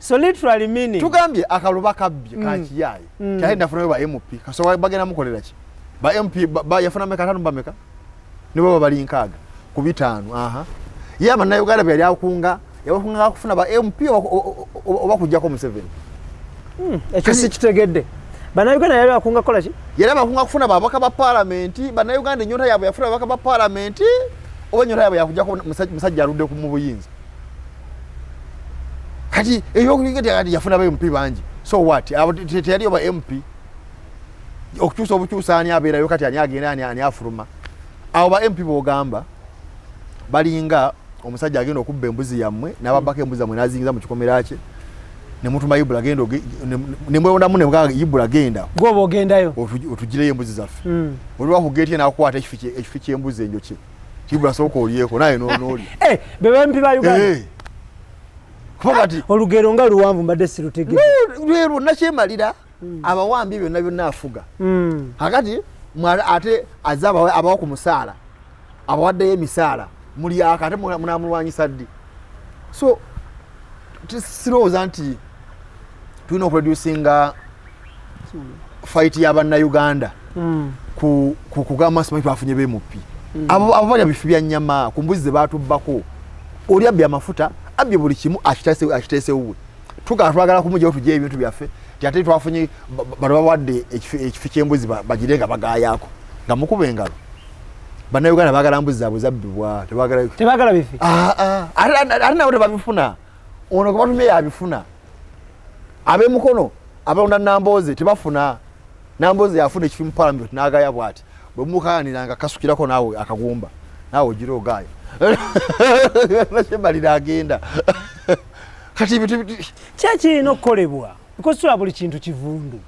so literally meaning tugambye akaluba kabbye kakiyaayi kyali nafunayo ba MP kasobola bagenda mukolera ki ba MP yafuna meka tano bameka nibo bali nkaaga ku bitano ye abannayuganda byali akunga yabakunga kufuna ba MP oba kujjako Museveni. Ekyo si kitegedde. Bannayuganda yali bakunga kola ki? Yali bakunga kufuna babaka ba parliament, bannayuganda nyota yabwe yafuna babaka ba parliament, oba nyota yabwe yakujjako musajja aludde ku mu buyinza. Kati eyokuligete yafuna ba MP bangi. So what? Teyali oba MP. Okukyusa obukyusa ani abeerayo kati ani agenda ani afuluma. Abo ba MP bogamba balinga omusajja agenda okubba embuzi yammwe n'ababaka embuzi yammwe n'azingiza mu kikomera kye ne mutuma IBRAH agenda ne mwewonda mu ne mukaga IBRAH agenda gwoba ogendayo otugireyo embuzi zaffe olwa ku gate n'akwata ekifi ky'embuzi enjo kye IBRAH sooka oliyeko naye n'oli bebe MP ba Uganda kati olugero nga luwanvu mbadde sirutegedde lwero nakyemalira abawambi byonna afuga akati ate azaba abawa ku musaala abawaddeyo emisaala muli akate munamulwanyisa ddi so tisirowooza nti tulina oproducinga fight y'abannayuganda kugamba simanyi twafunye bemupi abo balya bifi bya nnyama ku mbuzi ze baatubbako oli abbye amafuta abbye buli kimu akiteesewuwe twagala kumugyawo tugye ebintu byaffe ate twafunye bano bawadde ekifi ky'embuzi bagire nga bagaayako nga mukuba engalo bannayuganda baagala mbuzi zaabwe zabbibwa tebagala bifi ate nabo tebabifuna ono kubatumye yabifuna ab'emukono abalonda Nambooze tebafuna Nambooze yafuna ekifi mu parliament n'agaaya bw'ati bwe mukaaniranga kasukirako naawe akagumba naawe ogira ogaayo nakyemalira agenda kati kyekirina okukolebwa because buli kintu kivundu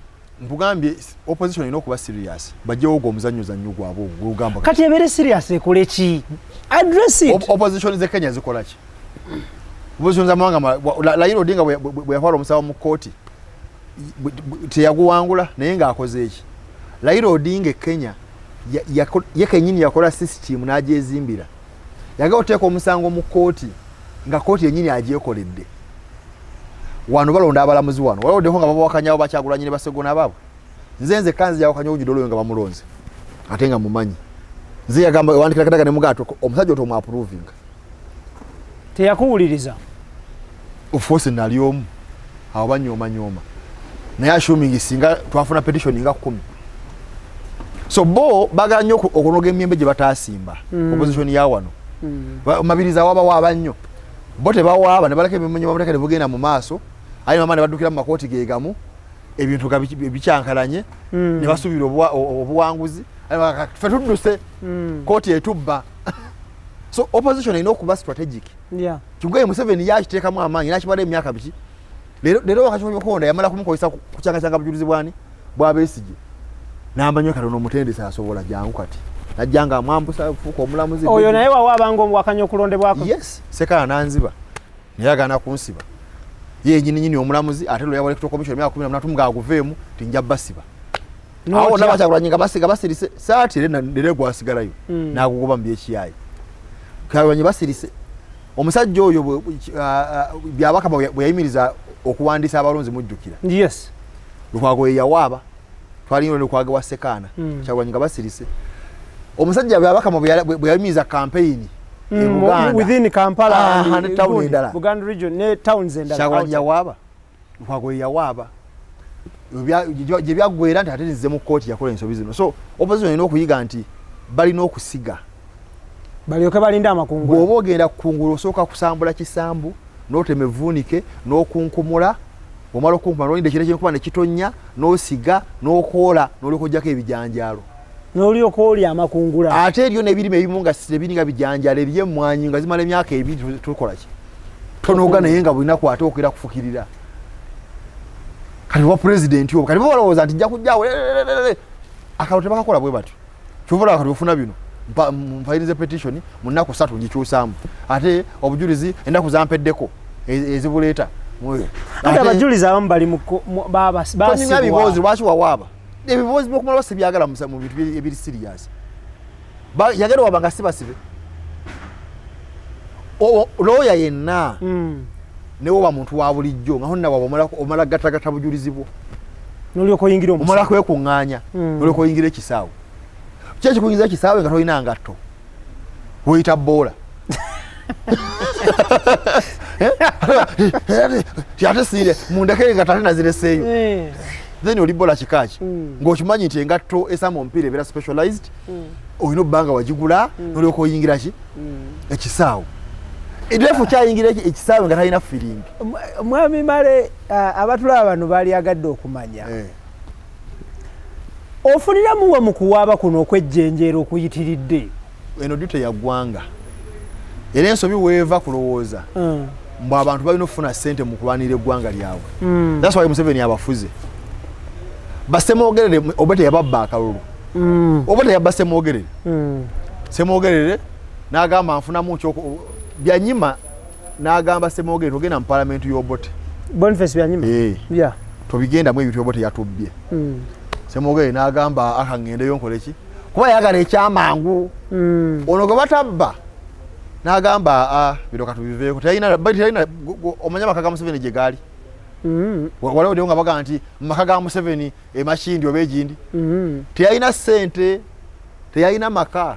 mpugambye opposition ino okuba serious bajjewo gwo omuzannyo gwabwe ogugamba kati ebere serious ekole ki address it opposition ze Kenya zikola ki opposition za mawanga Raila Odinga bwe yakwala omusawo mu kkooti teyaguwangula naye ng'akoze eki Raila Odinga Kenya ye kenyini yakola system n'agyezimbira yagala oteeka omusango mu kkooti nga kkooti yennyini agyekoledde wano balonda abalamuzi wano waloddeho nga babawakanyawo Kyagulanyi ne Basegona baabwe nze kanzi yawakanyawo Ujidolo nga bamulonze ate nga mumanyi nze yagamba wandikira kataga ne mugato omusajja otomu approving teyakuwuliriza ofose nali omu abo banyooma naye assuming singa twafuna petition nga 10 so bo bagala nnyo okunoga emyembe gye bataasimba opposition ya wano Mabirizi awaba waaba nnyo bo tebawaaba ne baleka ebimonyo babaleka ne bugenda mu maaso ayi mama ne baddukira mu makooti geegamu ebintu bicyankalanye ne basuubira obuwanguzi ffe tudduse kooti etubba so opposition erina okuba strategic kigoye Museveni yakiteekamu amaanyi nakimala emyaka biki leero wakakifo konda yamala kumukozesa kucyangacyanga bujulizi bwani bwa Besigye n'amanyo katono omutendesi asobola jangu kati najjanga amwambusa fuuka omulamuzi oyo naye wawaabanga omwakanya okulondebwako yes Sekana nanziba naye agana kunsiba ye nyini omulamuzi ate lo yawale kutoka commission ya 10 ngaaguveemu tinja basiba awo naba Kyagulanyi nga basirise saati lere gwasigalayo nagugoba mbye kiyayi Kyagulanyi basirise omusajja oyo byabaka bwe yayimiriza okuwandiisa abalonzi mujjukira yes lukwago yawaaba twaliyo lukwago wa Sekana Kyagulanyi nga basirise omusajja byabaka bwe yayimiriza campaign within Kampala and town endala Buganda region ne towns endala Kyagulanyi yawaaba lukwago yawaaba gye byaggwera nti ate nizze mu kkooti yakola ensobi zino so opposition erina okuyiga nti balina okusiga balyoke balinda amakungula bw'oba ogenda kukungula osooka kusambula kisambu n'otema evvuunike n'okunkumula omala okunkumula n'olinda ekire ky'enkuba ne kitonnya n'osiga n'okoola n'olyoka oggyako ebijanjaalo n'olyoka olya amakungula ate eryo n'ebirime ebimu nga tebiringa bijanjaalo eriyo emmwanyi nga zimala emyaka ebiri tukola ki tonooga naye nga bulinaku ate okwera kufukirira kati wa president obo kati balowooza nti nja kujjawo akalulu tebakakola bwe batyo kyova kati ofuna bino mpayirize petition mu nnaku 3 ngikyusaamu ate obujulizi ennaku zampeddeko ezibuleeta ate abajulizi abamu bali basibwa ebibuuzi lwaki wawaaba ebibuuzi byokumala basibyagala mu bintu ebiri serious yagala waba nga sibasibe looya yenna newo wa muntu wa bulijjo nga honna waba omala gatagata bujulizi bwo n'olyoka oyingira omala kwekuŋŋaanya n'olyoka oyingira ekisaawe kyeki kuyingira ekisaawe nga tolina ngatto weyita boola ate siire mundekere nga tate nazireseeyo then olibola kikaaki ng'okimanyi nti engatto esamba omupiira ebeera specialized olina obbanga wagigula nolyoka oyingira ki ekisaawo edefu kyayingira ekisaawe nga talina firimbi. Mwami Male abatulaba bano balyagadde okumanya ofuniramu wa mu kuwaaba kuno okwejjenjeera okuyitiridde eno dute ya ggwanga era ensobi weeva kulowooza mbu abantu balina okufuna ssente mu kulwanira eggwanga lyabwe. That's why Museveni abafuze basemwogerere oba teyababba akalulu oba teyabba semwogerere semwogerere n'agamba nfunamu byanyima n'agamba semwogerere togenda mu palamenti y'Obote Boniface byanyima tobigendamu ebintu Obote yatubbye semwogerere n'agamba akangendeyo nkoleki kuba yagala ekyamangu ono gwe batabba n'agamba bino katubiveeko teyalina omanya amaka ga Museveni gye gaali waliwo nga baga nti maka ga Museveni emashindi oba egindi teyalina ssente teyalina maka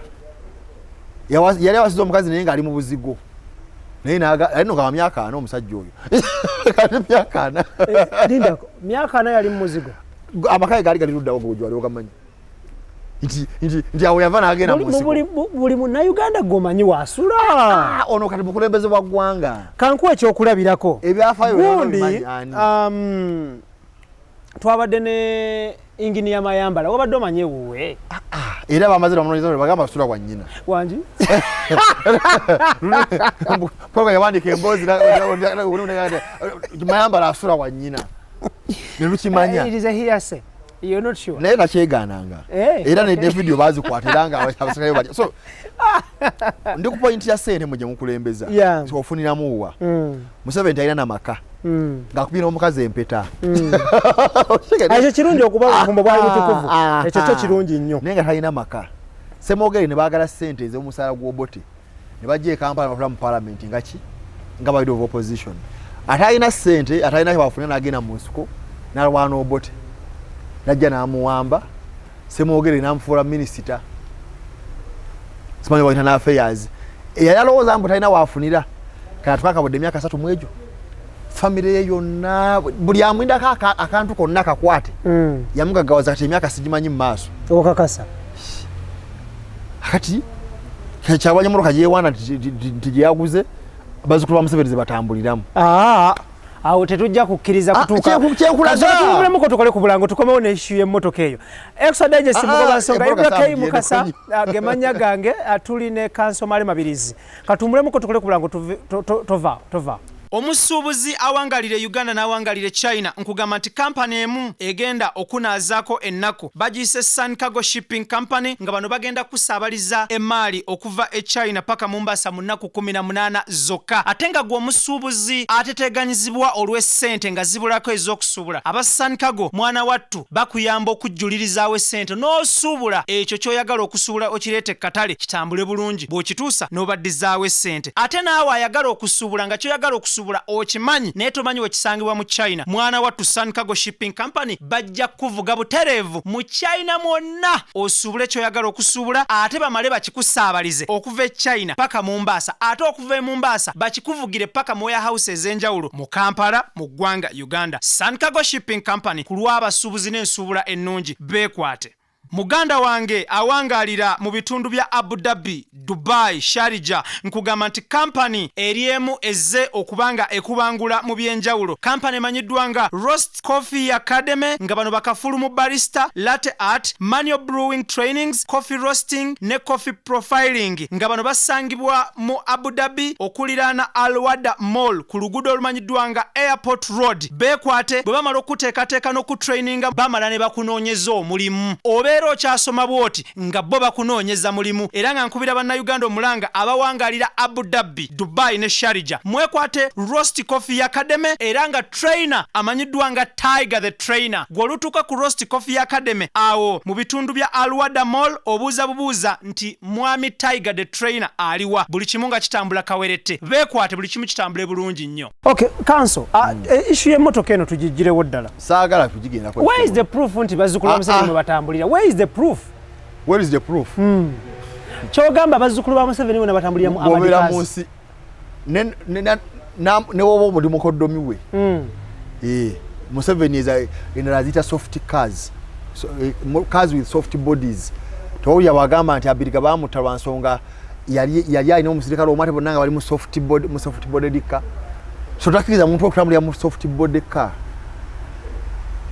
yali awasiza omukazi naye ng'ali mu buzigo naye alino nga myaka 4 omusajja oyo myaka 4 myaka 4 yali mu muzigo amaka gaali gali luddawo waliwo gamanyi nti awo yava n'agenda mu nsiko buli munnayuganda gwomanyi wasula ono kati mukulembeze wa ggwanga kankuwa ekyokulabirako ebyafaayo twabadde ne Inginiya Mayambala wabadde omanye wuwe era bamaze bamunoonyeza bagamba asula wa nnyina wangi proga yawandika emboozi Mayambala asula wa nnyina ne lukimanya it is a hearsay. You're not sure. Naye nakyegaananga era ne video bazikwatira nga abasakayo bali so ndi ku point ya ssente muje mukulembeza so ofuniramu wa Museveni talina namaka ngakubira omukazi empeta ekyo kirungi okuba kumbo bwali butukuvu ekyo kyo kirungi nnyo naye nga talina maka semwogere ne baagala ssente ez'omusaala gw'Obote ne bajja e Kampala batula mu parliament nga leader of opposition atalina ssente atalina kyebafunira n'agenda mu nsiko n'alwana Obote najja n'amuwamba semwogere n'amufuula minisita simanyi wa internal affairs eyali alowooza mbu talina waafunira kati twakabudde emyaka 3 mu egyo famire ye yonna buli amwindako akantu konna kakwate yamugaggawaza kati emyaka sigimanyi mu maaso okakasa kati kyawanya muloka gyewaana nti gyeyaguze bazzukulu ba Museveni ze batambuliramu awo tetujja kukkiriza kutuuka tutuulemu tukole ku bulango tukomewo n'issue y'emmotoka eyo Extra Digest mugoba nsonga IBRAH Mukasa gemanya gange tuli ne Kanso Mabirizi katumbulemu tukole ku bulango tova Omusuubuzi awangalire Uganda n'awangalire China nkugamba nti kampani emu egenda okunaazaako ennaku bagiyise Sun Cargo Shipping Company nga bano bagenda kusaabaliza emaali okuva e China paka Mombasa mu nnaku 18 zokka ate nga gwe omusuubuzi ateteganyizibwa olw'essente nga zibulako ez'okusuubula aba Sun Cargo mwana wattu bakuyamba okujjulirizaawo essente n'osuubula ekyo ky'oyagala okusuubula okireete katale kitambule bulungi bw'okituusa n'obaddizaawo essente ate naawe ayagala okusuubula nga ky'oyagala okusuubula okimanyi naye tomanyi wekisangibwa mu China mwana wattu Sun Cargo Shipping Company bajja kuvuga butereevu mu China mwonna osuubule ky'oyagala okusuubula ate bamale bakikusaabalize okuva e China paka Mombasa ate okuva e Mombasa bakikuvugire paka mu warehouse ez'enjawulo mu Kampala mu ggwanga Uganda. Sun Cargo Shipping Company ku lw'abasuubuzi n'ensuubula ennungi beekwate. Muganda wange awangalira mu bitundu bya Abu Dhabi, Dubai, Sharjah nkugamba nti company eriemu ezze okubanga ekubangula mu byenjawulo. Company emanyiddwa nga Roast Coffee Academy nga bano bakafulu mu barista, latte art, manual brewing trainings, coffee roasting ne coffee profiling nga bano basangibwa mu Abu Dhabi okuliraana Al Wada Mall ku luguudo olumanyiddwa nga Airport Road. Beekwate bwe bamala okuteekateeka n'okutraininga bamala ne bakunoonyeza omulimu. Obeera okyasoma bwoti nga bo bakunoonyeza mulimu era nga nkubira bannayuganda omulanga abawangalira Abu Dhabi, Dubai ne Sharjah mwekwate Roast Coffee Academy era nga trainer amanyiddwa nga Tiger the Trainer. Gw'olutuuka ku Roast Coffee Academy awo mu bitundu bya Al Wada Mall obuuza nti mwami Tiger the Trainer aliwa buli kimu nga kitambula kawerete. Beekwate buli kimu kitambule bulungi nnyo. Okay, Kanso, issue y'emmotoka eno tugigirewo ddala. Saagala kugigenda kwa. Where is the proof nti bazzukulu ba Museveni mwe batambulira? Where is the proof? Where is the proof? Kyogamba bazzukulu ba Museveni bonna batambulira mu America. ne wobo muri mukodomi we Museveni is in soft cars, cars with soft bodies. To ya wagamba nti abiriga bamutala nsonga yali ino musirikale omate bonanga bali mu soft body dika. So takiriza muntu okutambulira mu soft body car.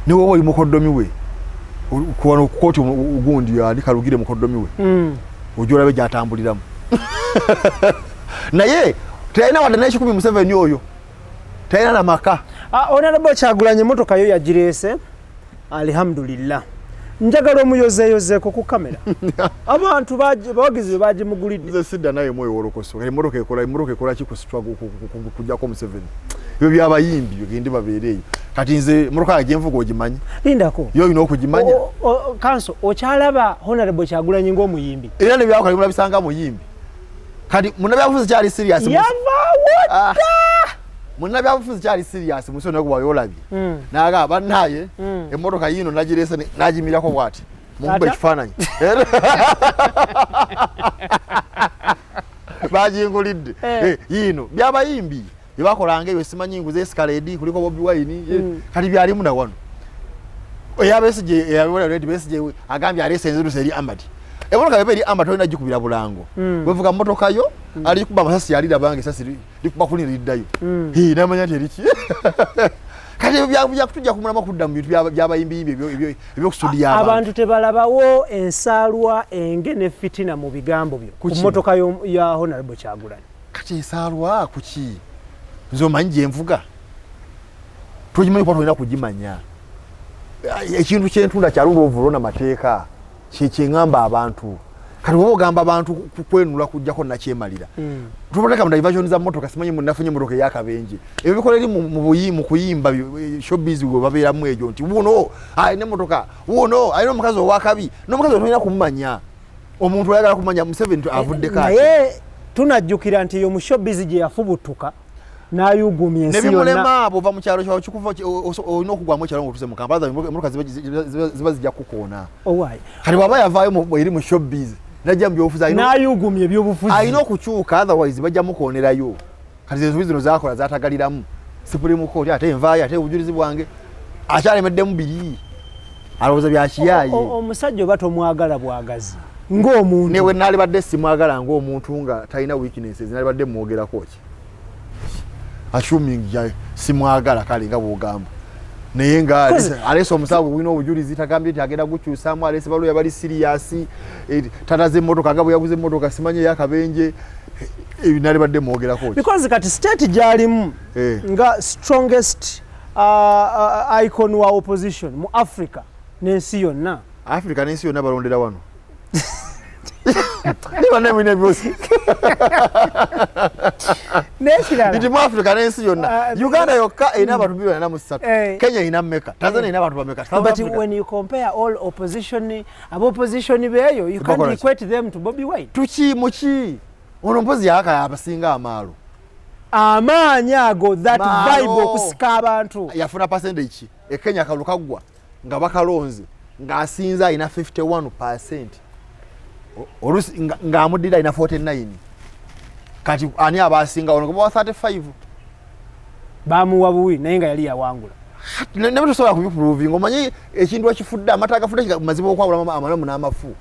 Ne wobo oli mukodomi we. Kuwana kkooti ugundi ya likalugire mukodomi we. Ujura beja atambuliramu. Naye tayina wadana 10 Museveni oyo. Tayina na maka. Honorable Kyagulanyi motoka yo yagirese. Alhamdulillah. Njagala omuyozeyoze ku kamera. Abantu bagize bagimugulidde. Nze sidda naye moyo wolokoso. Emotoka ekola ki ku struggle kujja ko Museveni. Yo byabayimbi yogende babeereyo. Kati nze motoka agenvugo ogimanyi. Lindako. Yo ino okugimanya. Kanso okyalaba Honorable Kyagulanyi ng'omuyimbi. Era ne byakali mulabisanga muyimbi. Kati munabyafuzi kyali serious. Yava what? Munabyafuzi kyali serious musone kuba yolabye. Naga bannaye emotoka yino nagirese nagimirako bwati. Mumbe kifananyi. Bajingulidde. Yino byabayimbi. Bibakolanga eyo simanyi nguze escalade kuliko Bobi Wine kati byali muna wano. Oya besije yabona red besije agambye aresenze seri Amadi. Emotoka yeberi Amadi tolina gikubira bulango. Wevuga motoka yo ali kuba masasi yali dabange sasi likuba kuliridayo. Namanya teriki. Kati bya kutujja kumulama kudda mu bintu byabayimbi ebyo kustudia abantu. Abantu tebalabawo ensalwa engene fitina mu bigambo byo. Ku motoka ya Honorable Kyagulanyi. Kati ensalwa kuki? Nzo manje mvuga. Tujimanyi kwa tulina kujimanya. Ekintu kyentunda kyalunga ovulona mateeka. Kyengamba abantu. Kati wo gamba abantu kwenula kujjako na kyemalira. Tuboneka mu diversion za motoka simanyi munafunye motoka yakabenje. Ebyo bikolera mu kuyimba showbiz go babeera mu ejo nti wuno ne motoka wuno ayino mukazi owakabi no mukazi tulina kumanya. Omuntu ayagala kumanya Museveni avudde kati. Naye tunajjukira nti yo mu showbiz gye yafubutuka nayugumye ensi yonna. Nebimulema bova mu kyalo kyawo kikuva olina okugwamu ekyalo ng'otuuse mu Kampala emotoka ziba zijja kukoona. Owaayi. Kati bwaba yavaayo eri mu showbiz najja mu byobufuzi nayugumye ebyobufuzi ayina okukyuka otherwise bajja mukoonerayo. Kati ze zino zaakola zaatagaliramu Supreme Court ate envaayo ate obujulizi bwange akyalemeddemu biri alowooza byakiyaaye. Omusajja oba tomwagala bwagazi ng'omuntu newe naalibadde simwagala ng'omuntu nga talina weaknesses naalibadde mwogerako ki assuming simwagala kale nga bwogamba naye nga alese omusawo wino obujulizi tagambye nti agenda gukyusaamu alese baluya bali serious tataze emmotoka nga bwe yaguze emmotoka simanye yakabenje naalibadde mwogerako ki because kati state gyalimu nga strongest icon wa opposition mu Africa n'ensi yonna. Africa n'ensi yonna balondera wano. Niba nemine byosi. Nekirala. Ndi mu Africa n'ensi yonna. Uganda yokka ina abantu 203. Kenya ina mmeka. Tanzania ina abantu bameka. But when you compare all opposition, opposition beyo, you can't equate them to Bobi Wine. Tuki muki. Ono mpozi yaka abasinga amaalo. Amaanya ago that Bible okusika abantu. Yafuna percentage. Kenya kalukagwa nga bakalonze nga asinza ina 51%. Olusi nga amudira ina 49. Kati ani abasinga ono kuba 35. Bamuwa buwi naye nga yali yawangula. Never sola ku proving omanyi ekintu akifudde amata agafudde mazibu okwabula amalamu n'amafu.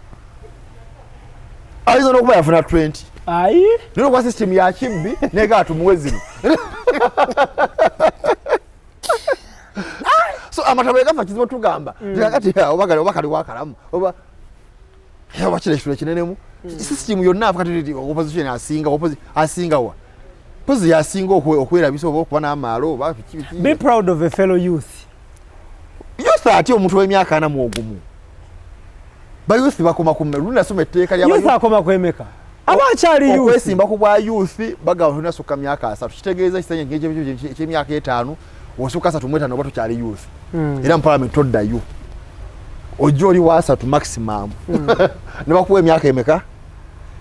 Aizo nokuba yafuna 20. Ayi. Nino kwa system ya chimbi nega atumuwezi. So amatabe gafa kizimo tugamba. Kati obakali wakalamu. Oba wachile shule kinenemu. System yonna afakati opposition asinga wa. Pozi yasinga okwera biso okuba n'amaalo oba biki. Be proud of a fellow youth. Youth ati omuntu w'emyaka 4 muogumu. Ba youth bakoma ku meluna some etteeka lya youth akoma kwemeka. Abakyali youth. Okwesimba ku bwa youth bagawo tunasuka myaka 3. Kitegeeza kisanye ngeje ky'emyaka 5 osuka 3 mweta no batukyali youth. Era mu parliament toddayo. Ojo oli wa 3 maximum. Ne bakuwa emyaka emeka.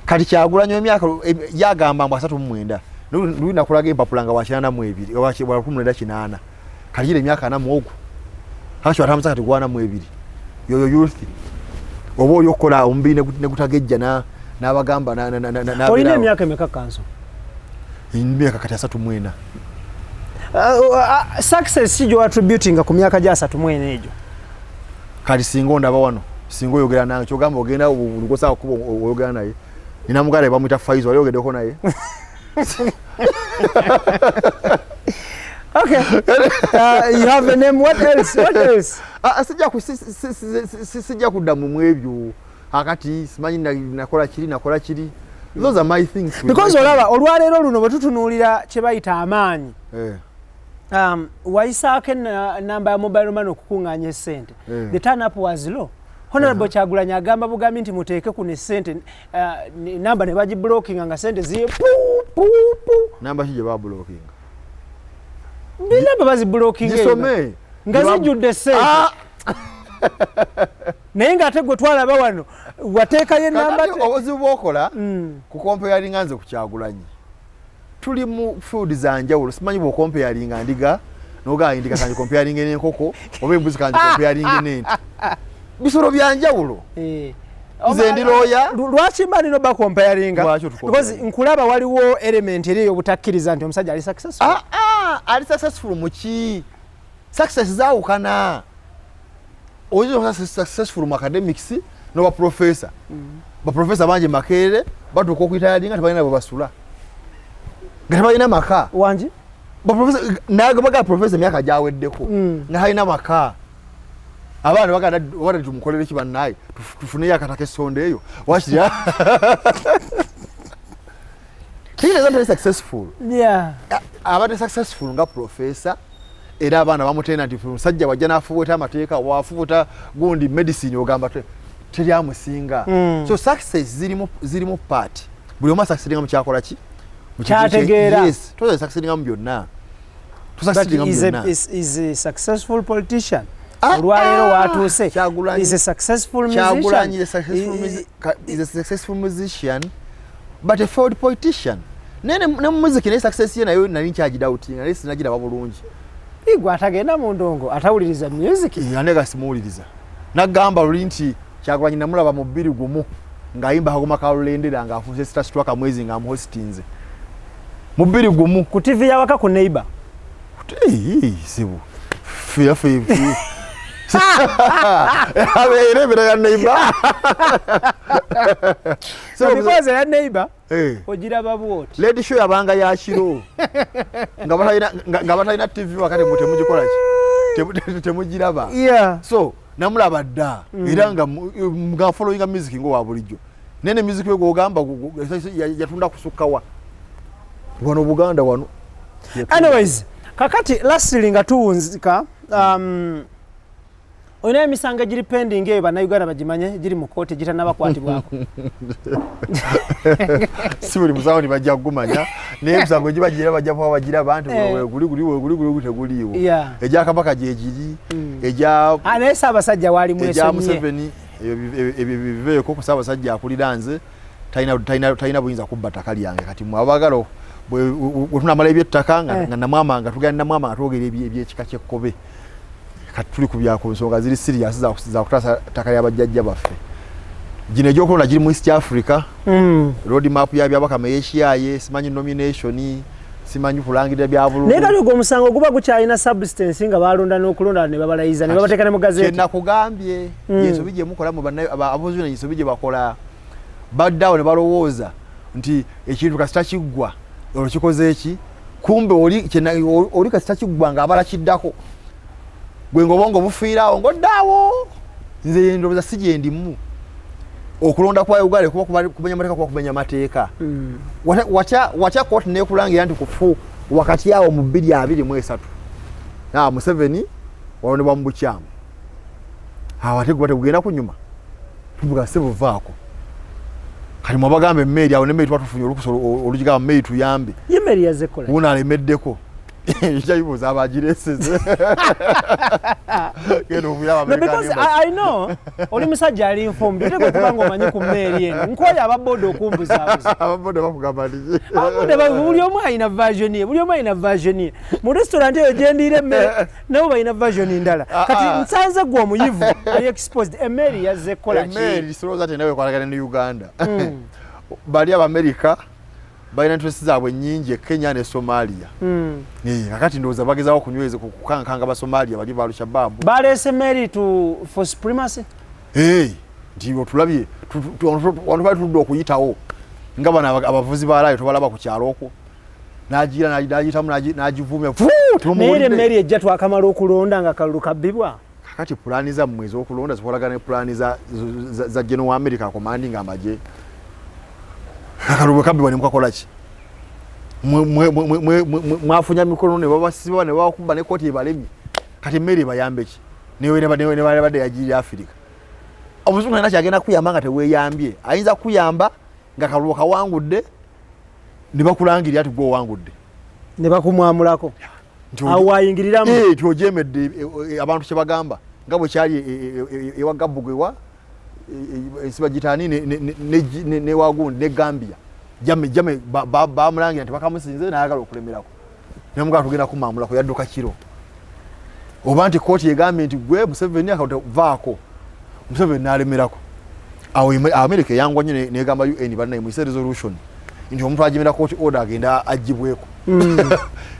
Kati Kyagulanyi emyaka yagamba mbu 39. Nuli nakulaga empapula nga wa 82 oba 18. Kati ile emyaka 4 ogwo. Hasho atamusa kati gwana mu 2. Yoyo youth. Obo yokola ombi ne kutagejja n'abagamba na Olina emyaka emeka kanso? Emyaka kati 3 mwena. Success kijo attributing ku myaka gya 3 mwene ejo. Kati singo ndaba wano. Singo yogera nange kyogamba ogenda ulukosa kubo oyogera naye. Nina mugale bamwita Faizo ali ogeddeko naye. Okay. You have a name. What else? What else? Sijja kudda mu mwebyo. Akati simanyi nakola kiri. Those are my things. Because olaba olwaleero luno bwetutunuulira kye bayita amaanyi. Waisaake namba ya mobile money okukungaanya essente. The turn up was low. Honorable Kyagulanyi agamba bugambi nti muteeke ku ne ssente namba ne bagiblocking nga ssente ziye pu. Namba ki gye bablocking? Namba baziblocking. Gisome. Nga zijjudde ssente. Naye ng'ate gwe twalaba wano wateekayo namba obuzibu bw'okola ku comparinga nze ku Kyagulanyi. Tuli mu food za njawulo. Simanyi bw'okomparinga ndiga n'ogaa ndiga kanji comparinga n'enkoko oba embuzi kanji comparinga n'ente. Bisoro bya njawulo. Nze ndiroya. Lwaki mani no ba comparinga? Because nkulaba waliwo element eri obutakkiriza nti omusajja ali successful. Ali successful mu ki? Success zaawukana. Oyo successful mu academics no ba professor. Ba professor bangi Makerere batuuka okuyitayalinga tebalina bwe basula. Nga tebalina maka. Wangi? Ba professor naye baga professor myaka gyaweddeko. Nga halina maka. Abaana bagada tumukolere ki bannaye tufune yakataka esonde eyo. Wakirya. He is not successful. Yeah. Abadde successful nga professor. Era abaana bamutenda nti musajja wajja n'afubuta amateeka wafubuta gundi medicine ogamba teri amusinga. So success zirimu part. Buli omu succeedinga mu kyakola ki? Kyategeera. Yes. Toza succeedinga mu byonna. Tusucceedinga mu byonna. Is a successful politician. Olwaleero watuuse. Is a successful musician. Kyagulanyi is a successful musician but a failed politician. Ne muziki ne success ye nayo nali nkyagidouting naye sinagiraba bulungi. Igwa atagenda mu ndongo atawuliriza music. Yanega simuwuliriza. Nagamba luli nti Kyagulanyi namulaba mu 2 ng'ayimba kagoma kalulendera ng'afunse sita straka mwezi ng'amuhostinze. Mu 2 ku TV ya waka ku neighbor. Sibu. Fia. Abeerebera ya neighbor. So because ya neighbor ogira babwoti. Lady show yabanga ya kiro. Nga batalina TV wakati mutemugikola ki? Temugiraba. Yeah. So namulaba dda era nga following music ngo wa bulijjo. Nene music we gogamba yatunda kusukkawa. Wano Buganda wano. Anyways, kakati lastly nga tuwunzika oyina emisanga giri pending eyo bannayuganda bagimanye giri mu kkooti gitannabakwatibwako. Si buli musango nibajja kugumanya naye emisango gibagira bajja kuba bagira abantu guli teguliiwo. Egya Kabaka gyegiri egya naye Ssaabasajja waali mwesonyiye. Museveni ebyo biveeko ku Ssaabasajja akulira nze talina buyinza kubba ttaka lyange kati mwabagalo bwe tunamala ebyettaka nga namwama nga tugenda namwama nga twogera ebyekika ky'ekkobe. Kati tuli ku byako nsonga ziri serious za kutasa ttaka ly'abajjajja baffe. Gino egyokulonda giri mu East Africa. Road map ya byabakama yeshiyaye simanyi nomination simanyi kulangirira bya bulungu. Naye kati ogwo omusango guba gukyalina substance nga balonda n'okulonda ne babalayiza ne babateeka ne mu gazeti. Kye nakugambye yensobi gye mukola mu abozina yensobi gye bakola baddawo ne balowooza nti ekintu kasita kiggwa olwo kikoze eki kumbe oli kasita kiggwa ng'abala kiddako gwe ngobongo bufiiraawo ng'oddaawo nze ndowooza si gye ndimu okulonda kwa Uganda kuba kumenya mateeka kuba kumenya mateeka. Watya kooti neekulangira nti kufu wakati awo mu 2023 Museveni walondebwa mu bukyamu ate gwe tegugenda kunyuma tuvuga se buvaako kati mwabagambe emmeri awo n'emmeri twatufunye olukusa olugigamba mmeri tuyambe y'emmeri yazekola wuno alemeddeko ekyayibuuza abagireeseze. Because I know oli musajja ali informed ate kubanga omanyi ku mmeri eno nkoya ababoda okumbuzaabuza ababoda bakugamba nti ababoda buli omu alina version ye mu restaurant eyo gyendiira emmere nabo balina version ndala kati nsanze gwe omuyivu ali exposed emmeri yazzekola ki emmeri sirowooza te nawe ekwatagana ne Uganda bali Abamerika bayina interest zaabwe nnyingi Kenya ne Somalia. Kakati ndowooza bagezaawo kunyweza kukankanga ba Somalia bali ba Al-Shabaab. Baleese Mary to for supremacy. Nti otulabye abantu bali tudde okuyitawo nga bano abavuzi baalayo tobalaba ku kyalo okwo. Nagira najitamu najivumya. Mary ejja twakamala okulonda nga kalulu kabbibwa. Kakati pulani za mwezi okulonda zikolagana pulani za General America commanding amaje. Kakalulu kabbibwa ne mukakola ki? Mwafunya mikono ne babasiba ne bakuba ne koti ebalemi. Kati Mary bayambe ki? Ne bade yajiri Africa. Obuzungu na kyagenda kuyamba nga teweeyambye. Ayinza kuyamba nga kalulu kawangudde ne bakulangirira ati gwo wangudde. Ne bakumwamulako. Awayingiriramu. Tyojemedde abantu kye bagamba. Nga bwe kyali ewa Gabugwewa esiba gitani ne wagundi ne Gambia. Jame bamulangira nti bakamusinze n'ayagala okulemerako. Ne mugato tugenda kumamulako yadduka kiro. Oba nti kkooti egambye nti gwe Museveni akavaako. Museveni n'alemerako. Awo America yangwa nnyo n'egamba UN bannaye mu resolution. Nti omuntu agimira court order agenda agibweko.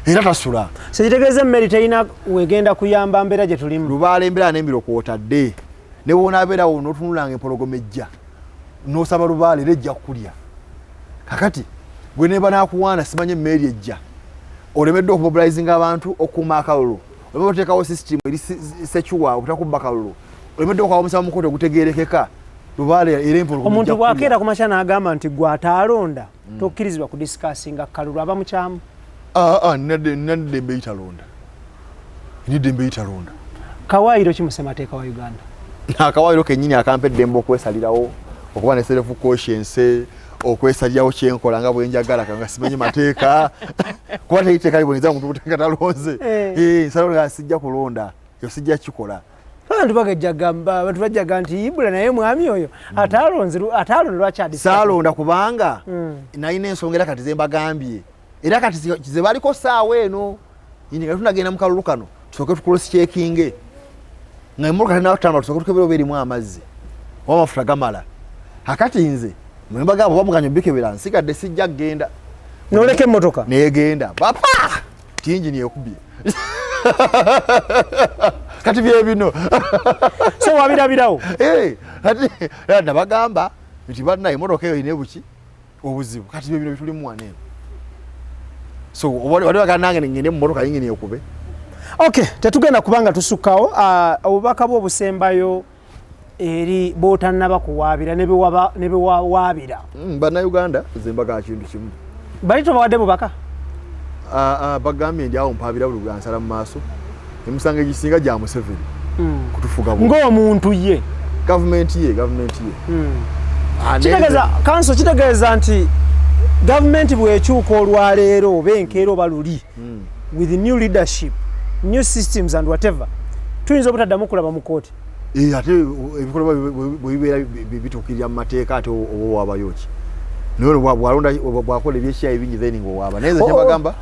Era tasula. Sekitegeeza Mary tayina wegenda kuyamba mbeera gye tulimu. Lubaale embeera n'embiro kwotadde. Ne wona abeera wo n'otunulanga empologoma ejja. N'osaba lubaale lejja kulya. Kakati gwe ne banaakuwaana simanye Mary ejja. Olemedde okumobilizing abantu okuuma akalulu. Olemedde oteekawo system eri secuwa obutakubba kalulu. Olemedde okwawa omusaba mu kooti ogutegeerekeka. Lubaale era empologoma. Omuntu bwakeera ku makya n'agamba nti gwe ataalonda tokkirizibwa ku discussinga kalulu aba mukyamu. Nedembe italonda. Nedembe italonda. Kawaayiro ki musemateeka wa Uganda? Akawaayiro kennyini akampedde okwesalirawo okuba ne self conscience okwesalirawo kyenkola nga bwe njagala kanga simanyi mateeka kuba teyiteeka liboneza omuntu kutenga talonze. Nsalawo sijja kulonda yo sijja kikola. Abantu bajjaga nti IBRAH naye mwami oyo ataalonda lwaki adisa. Saalonda kubanga nayina ensonga era kati ze mbagambye. Era kati ze baliko saawa eno yini nga tunagenda mu kalulu kano tusooke tucross checking nga emmotoka tenatamba tusooke tukebera obeerimu amazzi oba amafuta gamala. Akati nze mwemba gabo bamuganyo bikebera nsigadde sijja kgenda n'oleka emmotoka neegenda papa ti engine ekubye. Kati bye bino so wabirabirawo kati nabagamba nti bannaye emmotoka eyo ine buki obuzibu kati bye bino bitulimu wane. So wali wakanange ngende mu motoka yingine okube. Okay, tetugenda kubanga tusukkawo obubaka bwo obusembayo eri bootannaba kuwaabira ne bewawaabira. Bana Uganda zembaga kintu kimu. Bali tobawadde bubaka? Bagambye ndi awo mpaabira buli bwansala mu maaso. Emusanga egisinga gya Museveni. Kutufuga bwo. Ng'omuntu ye. Government ye. Kitegeeza nti government bwekyuka olwaleero oba enkeera oba luli with new leadership, new systems and whatever, tuyinza obutaddamu kulaba mu kooti. Ate ebikolwa bwebibeera bituukirira mu mateeka ate oba wabayo ki. Naye bwakola ebyekyayi bingi then ng'owaaba. Naye nze kyebagamba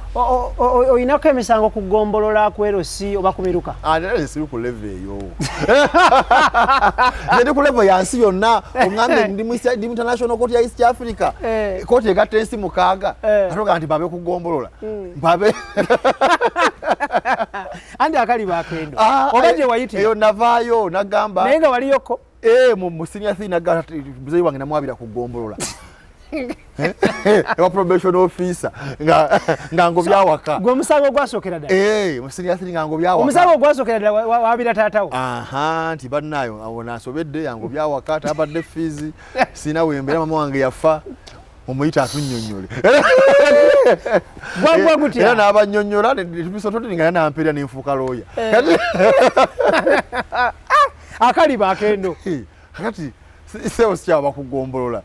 oyinako emisango ku ggombolola ku LC oba ku miruka? Nze siri ku level eyo. Nze ndi ku level yansi yonna. Oŋŋambye ndi mu International Court ya East Africa. Kooti egatta ensi mukaaga. Atoga nti mpabe ku ggombolola. Mpabe. Andi akali baakendo. Oba gye wayitira. Eyo navaayo nagamba. Naye nga waliyoko? Mu senior thing nagamba muzeeyi wange namwabira ku ggombolola. Ewa probation officer nga ngobya waka. Gwe musango gwasokera ddala. Musini asiri nga ngobya waka. Omusango gwasokera ddala wabira taatawo. Nti bannayo awona asobedde yangobya waka tabadde fees sina wembera mama wange yafa omuyita atunnyonnyole. Gwagwa gutya. Era n'abannyonnyola tubisotote nga nampeera n'enfuuka looya. Akali baakendo. Kakati sewo sikyaba kugombolola.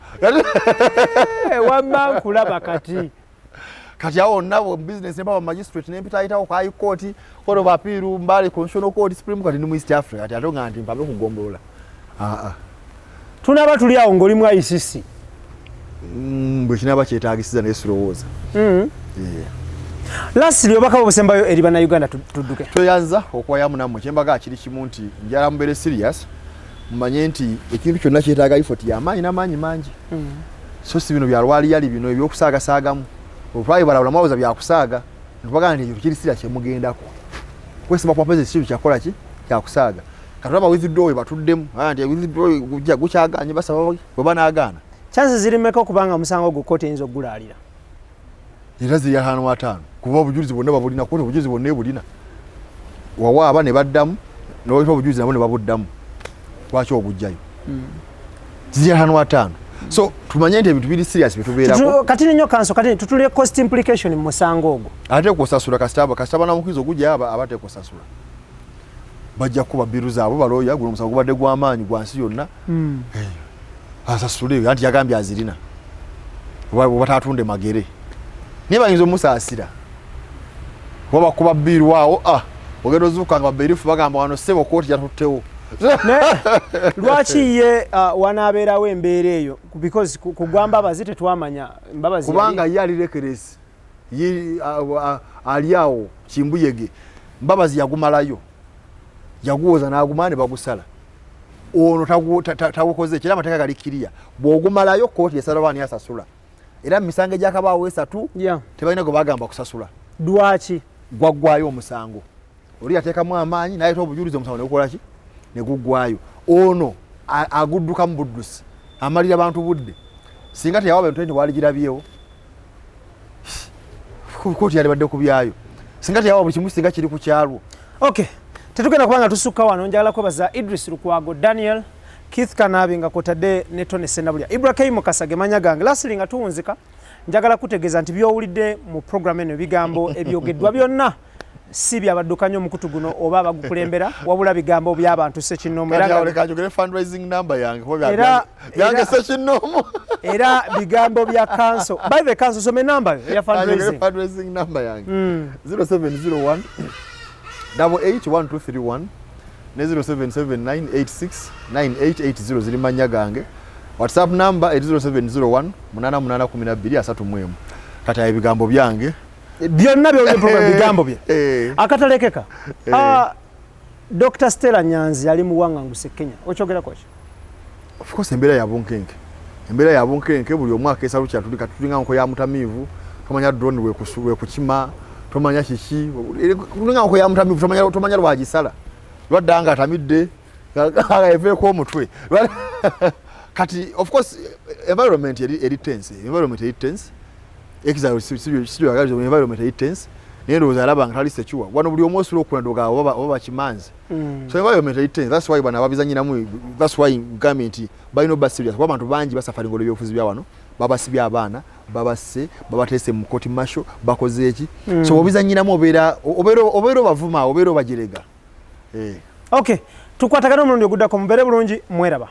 Wamma nkulaba kati. Kati awo nabo business neba magistrate nempita ayitawo ku high court kono bapiru mbali constitutional court supreme court ndi mu East Africa kati atonga nti mpabe kugombolola. Tunaba tuli awo ngoli mu ICC. Bwe kinaba kyetaagisiza n'esirowooza. Lastly obaka obusembayo eri bana Uganda tudduke. Tweyanza okwayamu namwe kyembaga kiri kimu nti njala mubere serious. Mmanye nti ekintu kyonna kyetaaga effort y'amaanyi n'amaanyi mangi. So si bino bya lwali yali bino ebyokusaagasagamu. Olwayi balabula mwabuza byakusaaga. Ntubagana nti ekyo kiri serious kyemugendako. Kwesiba kwa pezi ekintu kyakola ki kyakusaaga. Katulaba withdraw batuddemu. Nti withdraw gukyaganye basaba bwe banaagaana. Chances zirimeka okubanga omusango gwo kkooti eyinza okugulaalira. Era ziri 5 kuba obujulizi bwonna babulina kkooti obujulizi bwonna ebulina. Wawaaba ne baddamu n'oyita obujulizi nabo ne babuddamu. Lwaki obujjayo? Ziri 5. So tumanye nti ebintu biri serious bitubeerako. Kati nnyo kanso kati tutulire cost implication mu musango ogwo. Ate kusasula kasitaba na mukizo gujja abate kusasula. Bajja kuba biru zaabo baloya guno musango gubadde gw'amaanyi gwansi yonna. Asasule anti yagambye azirina. Batatunde magere. Niba bayinza omusaasira. Baba kuba biru wao ogendo zuka nga berifu bagamba wano sebo kkooti yatuttewo. Lwaki ye wanaabeerawo embeera eyo because kugwamba bazite twamanya mbabazi kubanga ye alirekeresi ye aliawo kimbuyege mbabazi yagumalayo yaguwoza n'agumane bagusala ono tagukoze kira amateeka galikiriya bw'ogumalayo kkooti esala baani asasula era misango gyakabaawo 3 tebalina gwe bagamba kusasula lwaki gwaggwayo omusango oli yateekamu amaanyi n'ayita obujulizi omusango negukola ki negugwayo ono agudduka mu buddusi amalira abantu budde singa teyawa bintu nti waligirabyewo kkooti yali badde ku byayo singa teyawa buli kimu singa kiri ku kyalwo. Okay, tetugenda kubanga tusukka wano njagala kwebaza Idris Lukwago, Daniel Keith Kanabi nga kwotadde ne Tony Ssenabulya, IBRAH Mukasage manya gange Lasili nga tuwunzika njagala kutegeeza nti byowulidde mu program eno ebigambo ebyogeddwa byonna si byabaddukanya omukutu guno oba bagukulembera wabula bigambo by'abantu Ssekinomo era fundraising number yange byange Ssekinomo era bigambo bya council by the council some number ya fundraising number yange 0701 881231 ne 0779869880 ziri manya gange. WhatsApp number 0701 8812 kati ebigambo byange byonna by'olye program bigambo bye akatalekeka. Dr. Stella Nyanzi yali muwanganguse Kenya okyogera ki? Of course embeera ya bunkenke buli omwaka esalu kyatulika tulinga nko ya mutamivu tomanya drone we kukima tomanya kiki tulinga nko ya mutamivu tomanya lwagisala lwaddanga atamidde eveeko omutwe kati of course environment eri tense Ekizayo sijjo yagaje mu environment intense nendo zalaba ngali sechuwa wano buli omosula okulandoga oba kimanzi so environment intense that's why bana babizanyinamu that's why government by no bus serious kwa bantu bangi basafari ngolo byofuzi bya wano babasibya abaana babase babatese mu koti masho bakoze eki so obizanyinamu obero bavuma obero bagirega Okay tukwatagana omulundi ogudako mubere bulungi mweraba.